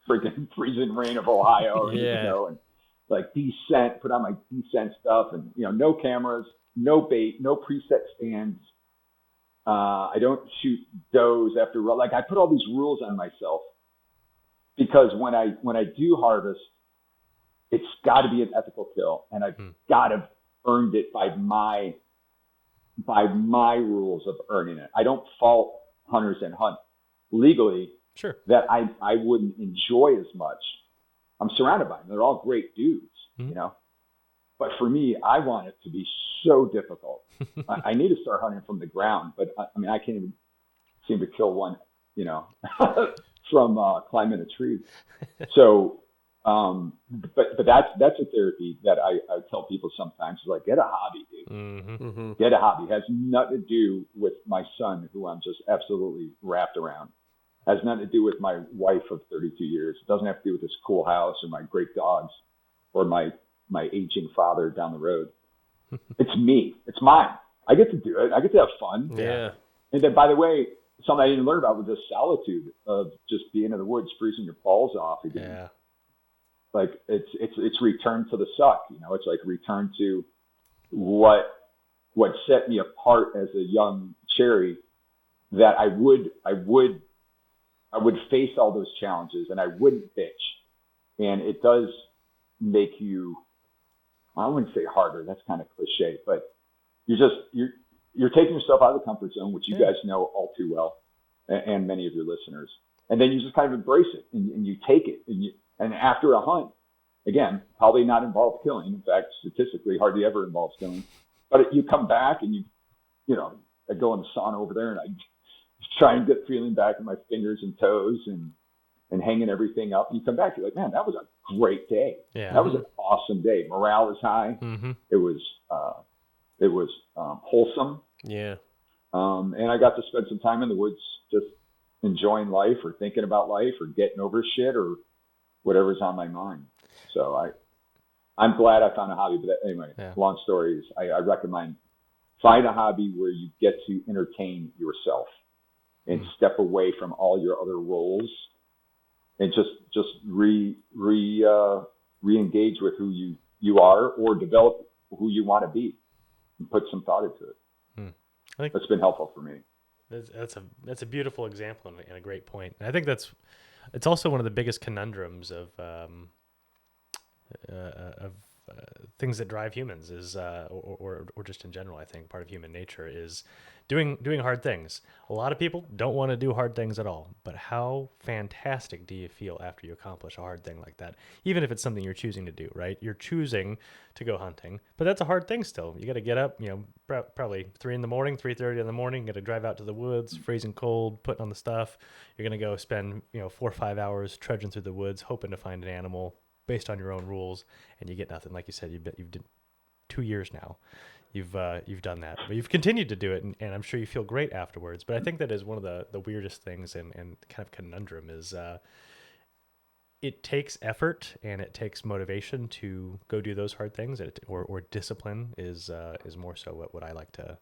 [SPEAKER 2] freaking freezing rain of Ohio. And like descent, put on my descent stuff, and, no cameras, no bait, no preset stands. I don't shoot does after, like, I put all these rules on myself, because when I do harvest, it's got to be an ethical kill, and I've got to earned it by my rules of earning it. I don't fault hunters and hunt legally.
[SPEAKER 3] Sure. That
[SPEAKER 2] I wouldn't enjoy as much. I'm surrounded by them. They're all great dudes, But for me, I want it to be so difficult. I need to start hunting from the ground, but I can't even seem to kill one, from climbing a tree. So, but that's a therapy that I tell people sometimes, like, get a hobby, dude. Get a hobby. It has nothing to do with my son, who I'm just absolutely wrapped around. It has nothing to do with my wife of 32 years. It doesn't have to do with this cool house or my great dogs or my aging father down the road. It's me. It's mine. I get to do it. I get to have fun.
[SPEAKER 1] Yeah.
[SPEAKER 2] And then, by the way, something I didn't learn about was the solitude of just being in the woods, freezing your balls off again.
[SPEAKER 3] Yeah.
[SPEAKER 2] Like, it's return to the suck. It's like return to what set me apart as a young cherry, that I would face all those challenges and I wouldn't bitch. And it does make you, I wouldn't say harder, that's kind of cliche, but you're taking yourself out of the comfort zone, which you guys know all too well, and many of your listeners. And then you just kind of embrace it, and you take it. And after a hunt, again, probably not involved killing. In fact, statistically, hardly ever involves killing. But you come back and I go in the sauna over there, and I try and get feeling back in my fingers and toes and hanging everything up. And you come back, you're like, man, that was a great day.
[SPEAKER 3] Yeah.
[SPEAKER 2] That was an awesome day. Morale is high. It was wholesome.
[SPEAKER 1] Yeah.
[SPEAKER 2] And I got to spend some time in the woods, just enjoying life, or thinking about life, or getting over shit, or whatever's on my mind. So I'm glad I found a hobby. But anyway, long stories. I recommend find a hobby where you get to entertain yourself and step away from all your other roles, and just re-engage with who you are, or develop who you want to be. and put some thought into it.
[SPEAKER 3] I think
[SPEAKER 2] that's been helpful for me.
[SPEAKER 3] That's a beautiful example and a great point. And I think it's also one of the biggest conundrums of things that drive humans is, or just in general, I think part of human nature is doing hard things. A lot of people don't want to do hard things at all, but how fantastic do you feel after you accomplish a hard thing like that? Even if it's something you're choosing to do, right? You're choosing to go hunting, but that's a hard thing still. You got to get up, probably 3 in the morning, 3:30 in the morning, got to drive out to the woods, freezing cold, putting on the stuff. You're going to go spend, 4 or 5 hours trudging through the woods, hoping to find an animal based on your own rules, and you get nothing. Like you said, you've did 2 years now. You've done that, but you've continued to do it, and I'm sure you feel great afterwards. But I think that is one of the weirdest things and kind of conundrum is it takes effort and it takes motivation to go do those hard things, or discipline is more so what I like to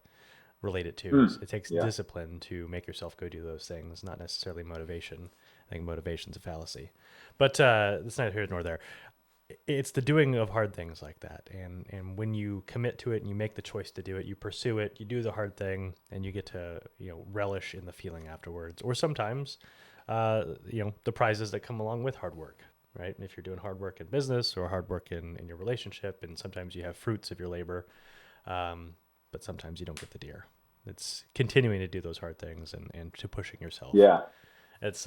[SPEAKER 3] relate it to. It takes discipline to make yourself go do those things, not necessarily motivation. I think motivation's a fallacy, but that's neither here nor there. It's the doing of hard things like that. And when you commit to it and you make the choice to do it, you pursue it, you do the hard thing, and you get to, relish in the feeling afterwards. Or sometimes, the prizes that come along with hard work, right? And if you're doing hard work in business or hard work in your relationship, and sometimes you have fruits of your labor, but sometimes you don't get the deer. It's continuing to do those hard things and to pushing yourself.
[SPEAKER 2] Yeah.
[SPEAKER 3] It's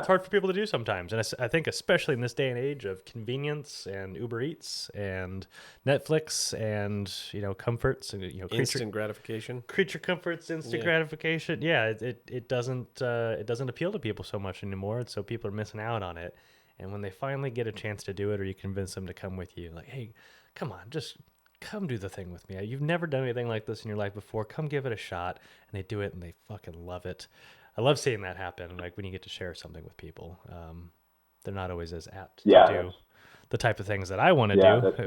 [SPEAKER 3] hard for people to do sometimes. And I think especially in this day and age of convenience and Uber Eats and Netflix and, comforts and,
[SPEAKER 1] instant gratification,
[SPEAKER 3] creature comforts, instant gratification. Yeah. It doesn't appeal to people so much anymore. So people are missing out on it. And when they finally get a chance to do it, or you convince them to come with you, like, hey, come on, just come do the thing with me. You've never done anything like this in your life before. Come give it a shot. And they do it and they fucking love it. I love seeing that happen. Like when you get to share something with people, they're not always as apt to do the type of things that I want to do. But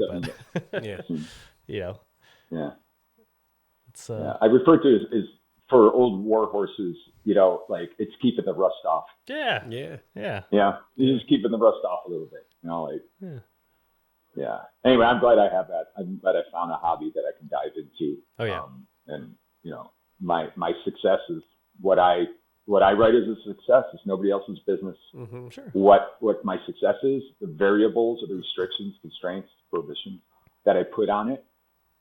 [SPEAKER 3] it's
[SPEAKER 2] I refer to it as for old war horses, like it's keeping the rust off.
[SPEAKER 3] Yeah.
[SPEAKER 2] You're just keeping the rust off a little bit, Anyway, I'm glad I have that. I'm glad I found a hobby that I can dive into.
[SPEAKER 3] Oh yeah.
[SPEAKER 2] And my success is what I write as a success is nobody else's business.
[SPEAKER 1] Mm-hmm, sure.
[SPEAKER 2] What my success is, the variables or the restrictions, constraints, prohibitions that I put on it,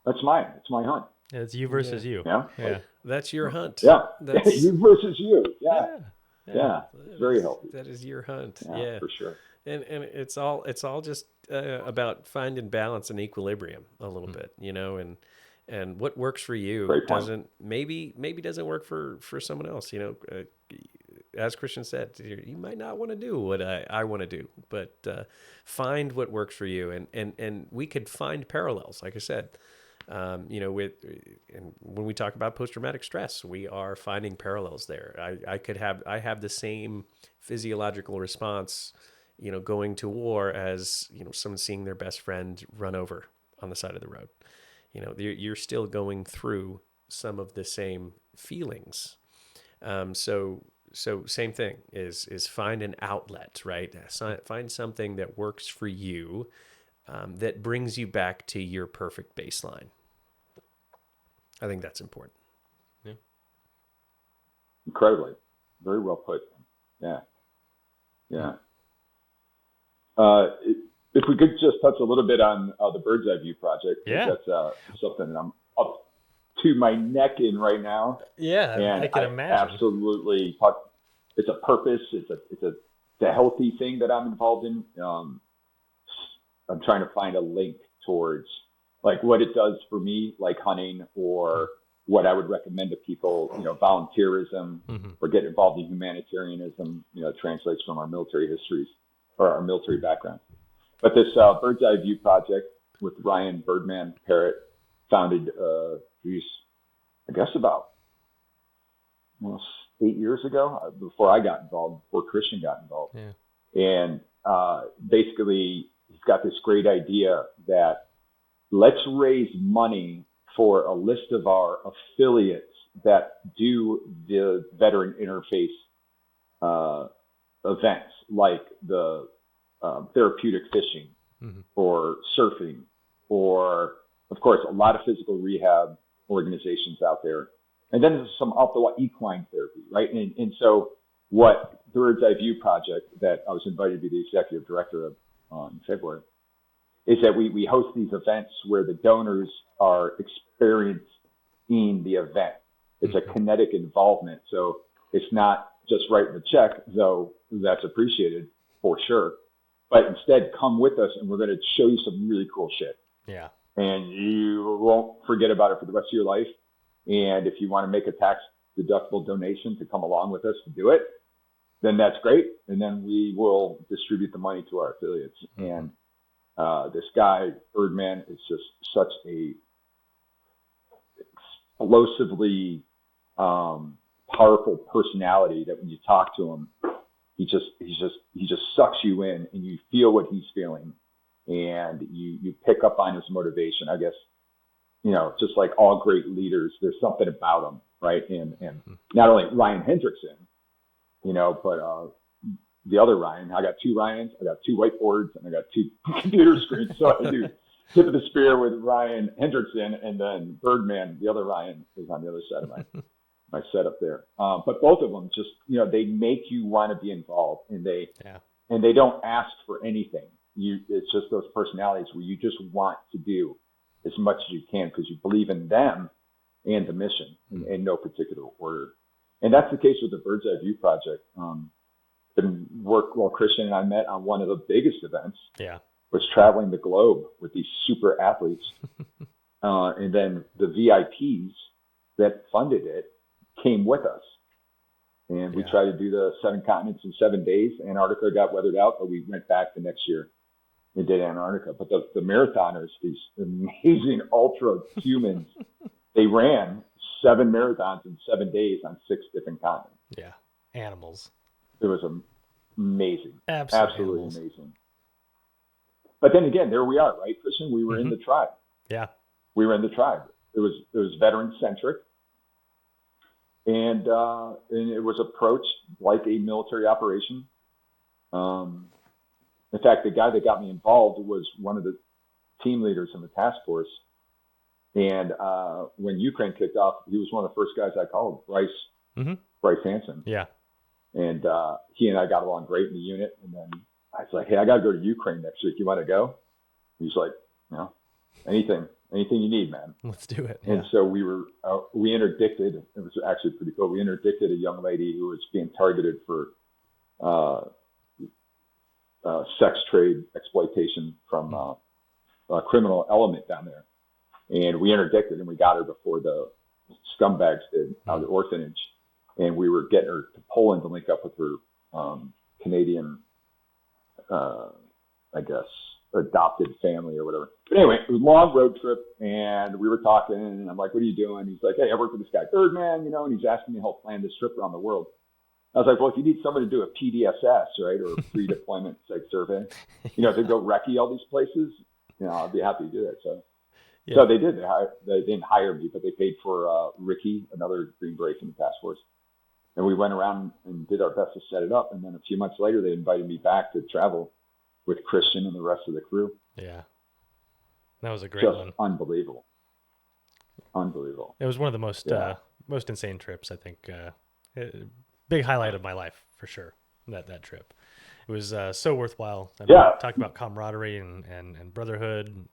[SPEAKER 2] that's mine. It's my hunt.
[SPEAKER 3] Yeah, it's you versus you.
[SPEAKER 2] Yeah.
[SPEAKER 1] That's your hunt.
[SPEAKER 2] Yeah.
[SPEAKER 1] That's
[SPEAKER 2] you versus you. Yeah. It's very healthy.
[SPEAKER 1] That is your hunt.
[SPEAKER 2] Yeah, for sure.
[SPEAKER 1] And it's all just about finding balance and equilibrium a little bit, and what works for you doesn't work for someone else. As Christian said, you might not want to do what I want to do, but find what works for you. And we could find parallels, like I said, and when we talk about post-traumatic stress, we are finding parallels there. I have the same physiological response, going to war as, someone seeing their best friend run over on the side of the road. You're still going through some of the same feelings. So same thing is find an outlet, right? Find something that works for you, that brings you back to your perfect baseline. I think that's important.
[SPEAKER 3] Yeah.
[SPEAKER 2] Incredibly. Very well put. Yeah. If we could just touch a little bit on the Bird's Eye View project.
[SPEAKER 3] Yeah.
[SPEAKER 2] That's something that I'm up to my neck in right now.
[SPEAKER 3] Yeah,
[SPEAKER 2] and
[SPEAKER 3] I can imagine.
[SPEAKER 2] Absolutely. It's a purpose. It's a healthy thing that I'm involved in. I'm trying to find a link towards like what it does for me, like hunting, or what I would recommend to people, volunteerism, or get involved in humanitarianism, translates from our military histories or our military background. But this Bird's Eye View project with Ryan Birdman Parrott founded, I guess about 8 years ago, before I got involved, before Christian got involved.
[SPEAKER 3] Yeah.
[SPEAKER 2] And basically, he's got this great idea that let's raise money for a list of our affiliates that do the veteran interface events, like the therapeutic fishing, or surfing, or of course, a lot of physical rehab organizations out there. And then there's some off-the-wall equine therapy, right? And so what the Bird's Eye View project that I was invited to be the executive director of in February is that we host these events where the donors are experiencing the event. It's a kinetic involvement. So it's not just writing the check, though that's appreciated for sure. But instead, come with us and we're going to show you some really cool shit.
[SPEAKER 3] Yeah.
[SPEAKER 2] And you won't forget about it for the rest of your life. And if you want to make a tax deductible donation to come along with us to do it, then that's great. And then we will distribute the money to our affiliates. And this guy, Birdman, is just such a explosively powerful personality that when you talk to him, he just sucks you in and you feel what he's feeling and you pick up on his motivation. I guess, just like all great leaders, there's something about him, right? And not only Ryan Hendrickson, but the other Ryan. I got two Ryans, I got two whiteboards, and I got two computer screens. So I do tip of the spear with Ryan Hendrickson, and then Birdman, the other Ryan, is on the other side of my setup there. But both of them just, they make you want to be involved, and they don't ask for anything. It's just those personalities where you just want to do as much as you can because you believe in them and the mission in no particular order. And that's the case with the Bird's Eye View project. Christian and I met on one of the biggest events. Yeah. Was traveling the globe with these super athletes. And then the VIPs that funded it came with us. And we tried to do the 7 continents in 7 days. Antarctica got weathered out, but we went back the next year and did Antarctica. But the marathoners, these amazing ultra humans, they ran 7 marathons in 7 days on 6 different continents.
[SPEAKER 3] Yeah. Animals.
[SPEAKER 2] It was amazing. Absolutely
[SPEAKER 3] animals.
[SPEAKER 2] Amazing. But then again, there we are, right, Christian? We were in the tribe.
[SPEAKER 3] Yeah.
[SPEAKER 2] We were in the tribe. It was veteran centric. And it was approached like a military operation. In fact, the guy that got me involved was one of the team leaders in the task force. And when Ukraine kicked off, he was one of the first guys I called, Bryce Hansen.
[SPEAKER 3] Yeah.
[SPEAKER 2] And he and I got along great in the unit. And then I was like, hey, I got to go to Ukraine next week. You want to go? He's like, anything you need, man.
[SPEAKER 3] Let's do it.
[SPEAKER 2] And so we interdicted. It was actually pretty cool. We interdicted a young lady who was being targeted for sex trade exploitation from a criminal element down there. And we interdicted and we got her before the scumbags did out of the orphanage. And we were getting her to Poland to link up with her Canadian, adopted family or whatever. But anyway, it was a long road trip and we were talking and I'm like, what are you doing? He's like, hey, I work with this guy, Birdman, and he's asking me to help plan this trip around the world. I was like, well, if you need somebody to do a PDSS, right, or a pre-deployment site survey, to go recce all these places, I'd be happy to do that. So they did. They didn't hire me, but they paid for Ricky, another Green Beret from the task force. And we went around and did our best to set it up. And then a few months later, they invited me back to travel with Christian and the rest of the crew.
[SPEAKER 3] Yeah. That was a great one.
[SPEAKER 2] Unbelievable.
[SPEAKER 3] It was one of the most insane trips, I think. Big highlight of my life, for sure, that trip. It was so worthwhile. Talk about camaraderie and brotherhood,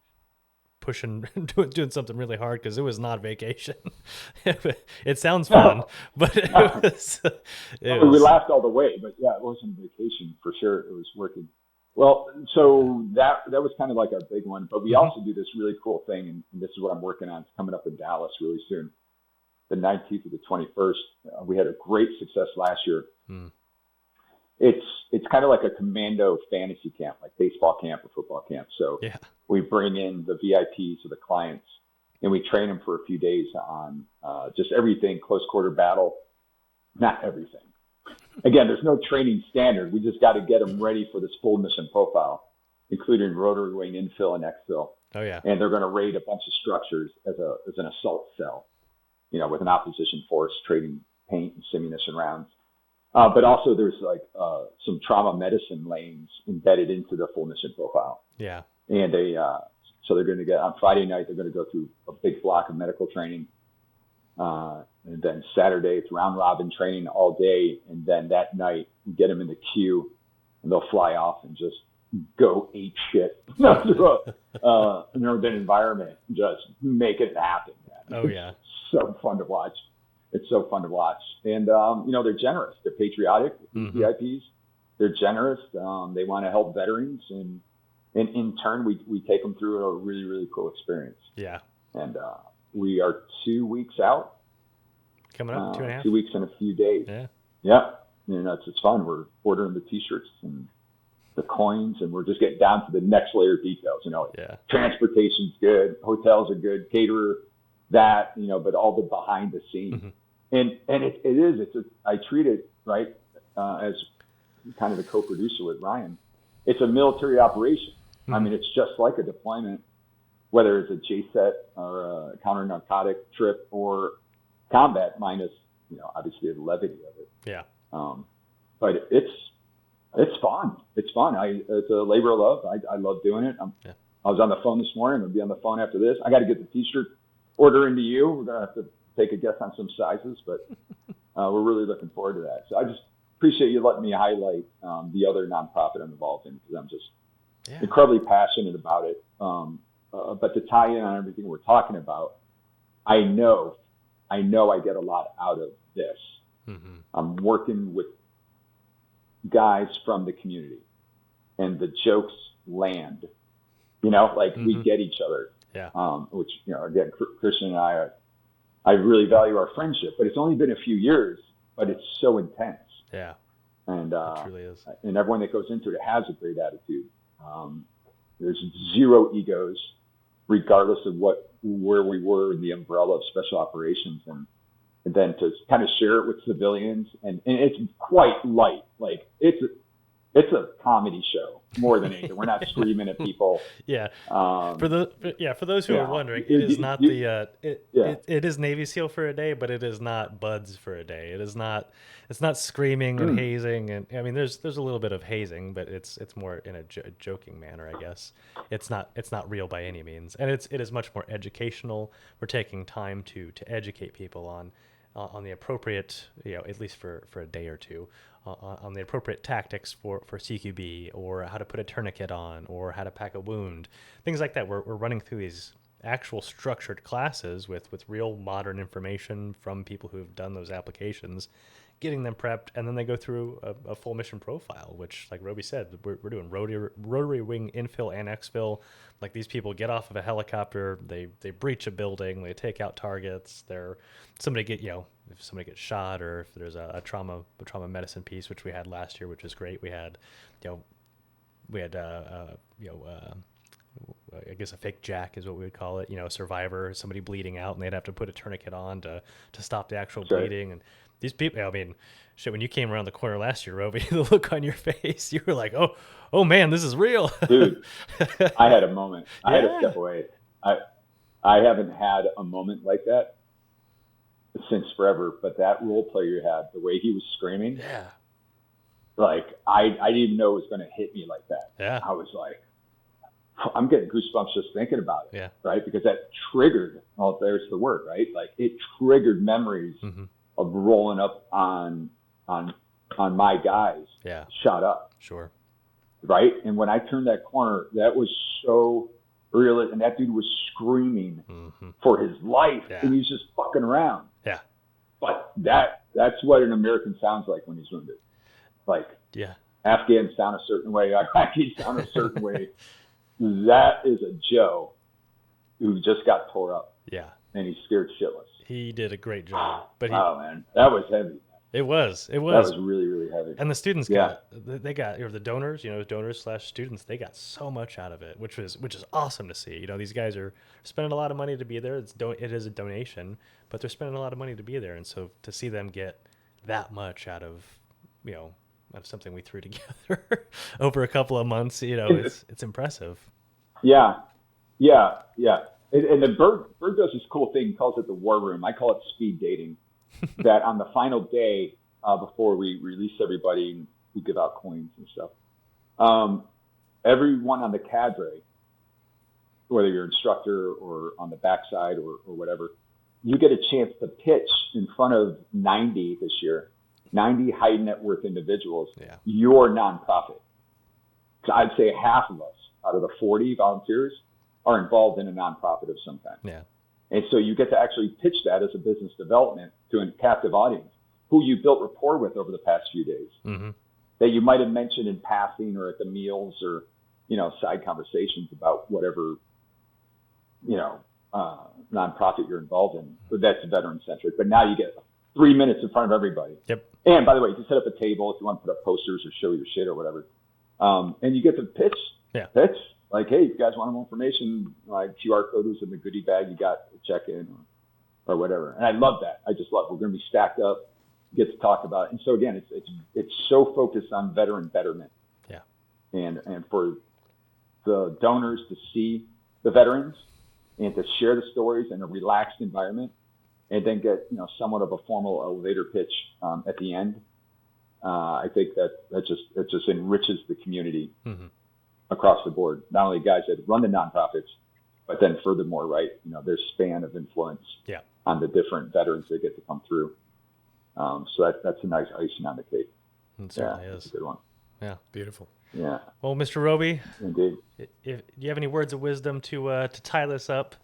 [SPEAKER 3] pushing, doing something really hard because it was not vacation. It sounds fun, but it was.
[SPEAKER 2] We laughed all the way, but it wasn't vacation for sure. It was working. Well, so that was kind of like our big one, but we also do this really cool thing, and this is what I'm working on. It's coming up in Dallas really soon, the 19th to the 21st. We had a great success last year. It's kind of like a commando fantasy camp, like baseball camp or football camp. So we bring in the VIPs or the clients, and we train them for a few days on just everything, close quarter battle, not everything. Again, there's no training standard. We just got to get them ready for this full mission profile, including rotary wing infill and exfil.
[SPEAKER 3] Oh, yeah.
[SPEAKER 2] And they're going to raid a bunch of structures as an assault cell, with an opposition force trading paint and simunition rounds. But also there's some trauma medicine lanes embedded into the full mission profile.
[SPEAKER 3] Yeah.
[SPEAKER 2] And So they're going to get, on Friday night, they're going to go through a big block of medical training. And then Saturday, it's round robin training all day. And then that night, we get them in the queue, and they'll fly off and just go ape shit through an urban environment. Just make it happen, man.
[SPEAKER 3] Oh, yeah.
[SPEAKER 2] It's so fun to watch. It's so fun to watch. And, they're generous. They're patriotic, VIPs. They're generous. They want to help veterans. And in turn, we take them through a really, really cool experience.
[SPEAKER 3] Yeah.
[SPEAKER 2] And we are 2 weeks out.
[SPEAKER 3] Coming up, 2.5.
[SPEAKER 2] 2 weeks and a few days.
[SPEAKER 3] Yeah.
[SPEAKER 2] Yeah. It's fun. We're ordering the T-shirts and the coins, and we're just getting down to the next layer of details. Transportation's good, hotels are good, caterer, that, but all the behind the scenes. And I treat it, right, as kind of the co-producer with Ryan. It's a military operation. I mean, it's just like a deployment, whether it's a JSET or a counter-narcotic trip or combat, minus, obviously the levity of it.
[SPEAKER 3] Yeah.
[SPEAKER 2] But it's fun. It's fun. It's a labor of love. I love doing it. I was on the phone this morning. I'm going to be on the phone after this. I got to get the T-shirt order into you. We're going to have to take a guess on some sizes, but we're really looking forward to that. So I just appreciate you letting me highlight the other nonprofit I'm involved in, because I'm just incredibly passionate about it. But to tie in on everything we're talking about, I know I get a lot out of this. I'm working with guys from the community, and the jokes land. We get each other.
[SPEAKER 3] Yeah.
[SPEAKER 2] Which, again, Christian and I really value our friendship, but it's only been a few years, but it's so intense.
[SPEAKER 3] Yeah.
[SPEAKER 2] And
[SPEAKER 3] it truly is.
[SPEAKER 2] And everyone that goes into it has a great attitude. There's zero egos, regardless of where we were in the umbrella of special operations, and then to kind of share it with civilians, and it's quite light. Like it's a comedy show more than anything. We're not screaming at people.
[SPEAKER 3] Yeah. For those who are wondering, it is not it is Navy SEAL for a day, but it is not Buds for a day. It's not screaming and hazing, and I mean there's a little bit of hazing, but it's more in a joking manner, I guess. It's not real by any means, and it is much more educational. We're taking time to educate people on the appropriate, at least for a day or two, on the appropriate tactics for CQB, or how to put a tourniquet on, or how to pack a wound, things like that. We're running through these actual structured classes with real modern information from people who have done those applications, getting them prepped, and then they go through a full mission profile, which, like Roby said, we're doing rotary wing infill and exfil. Like, these people get off of a helicopter, they breach a building, they take out targets. If somebody gets shot, or if there's a trauma medicine piece, which we had last year, which was great. We had, I guess a fake jack is what we would call it. A survivor, somebody bleeding out, and they'd have to put a tourniquet on to stop the actual bleeding. And these people, I mean, shit, when you came around the corner last year, Roby, the look on your face, you were like, oh man, this is real.
[SPEAKER 2] Dude, I had a moment. I had to step away. I haven't had a moment like that since forever, but that role player you had, the way he was screaming, like I didn't even know it was going to hit me like that.
[SPEAKER 3] Yeah.
[SPEAKER 2] I was like, I'm getting goosebumps just thinking about it.
[SPEAKER 3] Yeah.
[SPEAKER 2] Right. Because that triggered, there's the word, right? Like, it triggered memories of rolling up on my guys.
[SPEAKER 3] Yeah.
[SPEAKER 2] Shot up.
[SPEAKER 3] Sure.
[SPEAKER 2] Right. And when I turned that corner, that was so real. And that dude was screaming for his life.
[SPEAKER 3] Yeah.
[SPEAKER 2] And he's just fucking around.
[SPEAKER 3] Yeah.
[SPEAKER 2] But that's what an American sounds like when he's wounded. Like, Afghans sound a certain way. Iraqis sound a certain way. That is a Joe who just got tore up.
[SPEAKER 3] Yeah.
[SPEAKER 2] And he's scared shitless.
[SPEAKER 3] He did a great job. But
[SPEAKER 2] oh, man. That was heavy.
[SPEAKER 3] It was.
[SPEAKER 2] That was really, really heavy.
[SPEAKER 3] And the students got, or the donors, donors/students, they got so much out of it, which is awesome to see. These guys are spending a lot of money to be there. It is a donation, but they're spending a lot of money to be there. And so to see them get that much out of something we threw together over a couple of months, it's impressive.
[SPEAKER 2] Yeah. And the Bird does this cool thing. He calls it the war room. I call it speed dating. That on the final day, before we release everybody, we give out coins and stuff. Everyone on the cadre whether you're instructor or on the backside or whatever, you get a chance to pitch in front of 90 this year, 90 high net worth individuals, your nonprofit. So I'd say half of us out of the 40 volunteers are involved in a nonprofit of some kind.
[SPEAKER 3] Yeah.
[SPEAKER 2] And so you get to actually pitch that as a business development to a captive audience who you built rapport with over the past few days that you might have mentioned in passing or at the meals or, side conversations about whatever, nonprofit you're involved in. But that's veteran centric. But now you get 3 minutes in front of everybody.
[SPEAKER 3] Yep.
[SPEAKER 2] And by the way, you can set up a table if you want to put up posters or show your shit or whatever. And you get to pitch.
[SPEAKER 3] Yeah.
[SPEAKER 2] Pitch. Like, hey, if you guys want more information, like QR code was in the goodie bag you got to check in or whatever. And I love that. I just love it. We're going to be stacked up, get to talk about it. And so again, it's so focused on veteran betterment.
[SPEAKER 3] Yeah.
[SPEAKER 2] And for the donors to see the veterans and to share the stories in a relaxed environment and then get, somewhat of a formal elevator pitch at the end. I think that just enriches the community across the board. Not only guys that run the nonprofits, but then furthermore, right, their span of influence on the different veterans that get to come through. So that's a nice icing on the cake.
[SPEAKER 3] It certainly is.
[SPEAKER 2] That's a good one.
[SPEAKER 3] Yeah.
[SPEAKER 1] Beautiful.
[SPEAKER 2] Yeah.
[SPEAKER 3] Well, Mr. Roby,
[SPEAKER 2] indeed.
[SPEAKER 3] Do you have any words of wisdom to tie this up?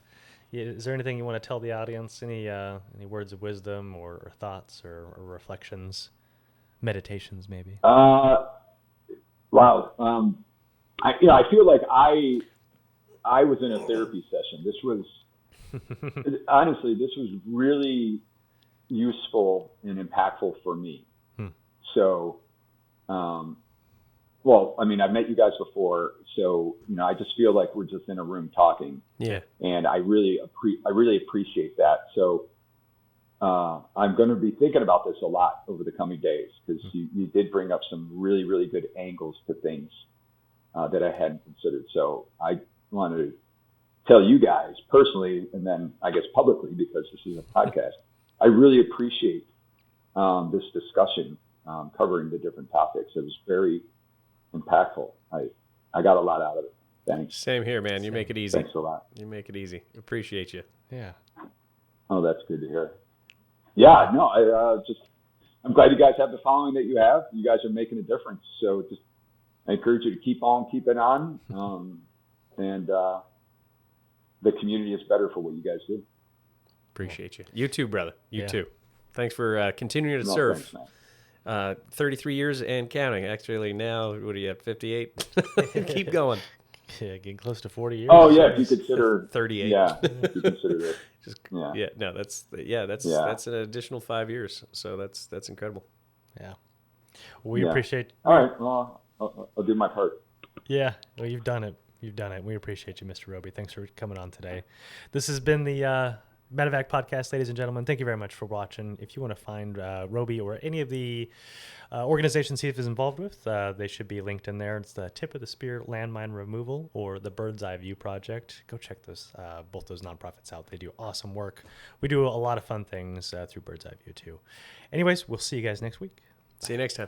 [SPEAKER 3] Is there anything you want to tell the audience? Any words of wisdom or thoughts or reflections, meditations maybe?
[SPEAKER 2] Wow. I feel like I was in a therapy session. This was honestly, this was really useful and impactful for me. So, I've met you guys before, so I just feel like we're just in a room talking.
[SPEAKER 1] Yeah.
[SPEAKER 2] And I really appreciate that. So, I'm going to be thinking about this a lot over the coming days because you did bring up some really, really good angles to things that I hadn't considered. So I wanted to tell you guys personally, and then I guess publicly, because this is a podcast, I really appreciate this discussion covering the different topics. It was very impactful. I got a lot out of it. Thanks.
[SPEAKER 1] Same here, man. You make it easy.
[SPEAKER 2] Thanks a lot.
[SPEAKER 1] You make it easy. Appreciate you.
[SPEAKER 3] Yeah.
[SPEAKER 2] Oh, that's good to hear. Yeah, no, I'm glad you guys have the following that you have. You guys are making a difference. So I encourage you to keep on, and the community is better for what you guys do.
[SPEAKER 1] Appreciate you. You too, brother. You too. Thanks for continuing to
[SPEAKER 2] No,
[SPEAKER 1] serve.
[SPEAKER 2] thanks, man.
[SPEAKER 1] 33 years and counting. Actually, now, what are you at, 58? Keep going.
[SPEAKER 3] Yeah, getting close to 40 years.
[SPEAKER 2] Oh, yeah, if you consider
[SPEAKER 1] 38.
[SPEAKER 2] Yeah, if you consider this.
[SPEAKER 1] That's an additional 5 years. So that's incredible.
[SPEAKER 3] Yeah. We appreciate.
[SPEAKER 2] All right. Well, I'll do my part.
[SPEAKER 3] Yeah. Well, you've done it. We appreciate you, Mr. Roby. Thanks for coming on today. This has been the Medevac podcast, ladies and gentlemen. Thank you very much for watching. If you want to find Roby or any of the organizations he is involved with, they should be linked in there. It's the Tip of the Spear Landmine Removal or the Bird's Eye View Project. Go check both those nonprofits out. They do awesome work. We do a lot of fun things through Bird's Eye View too. Anyways, we'll see you guys next week.
[SPEAKER 1] See you next time.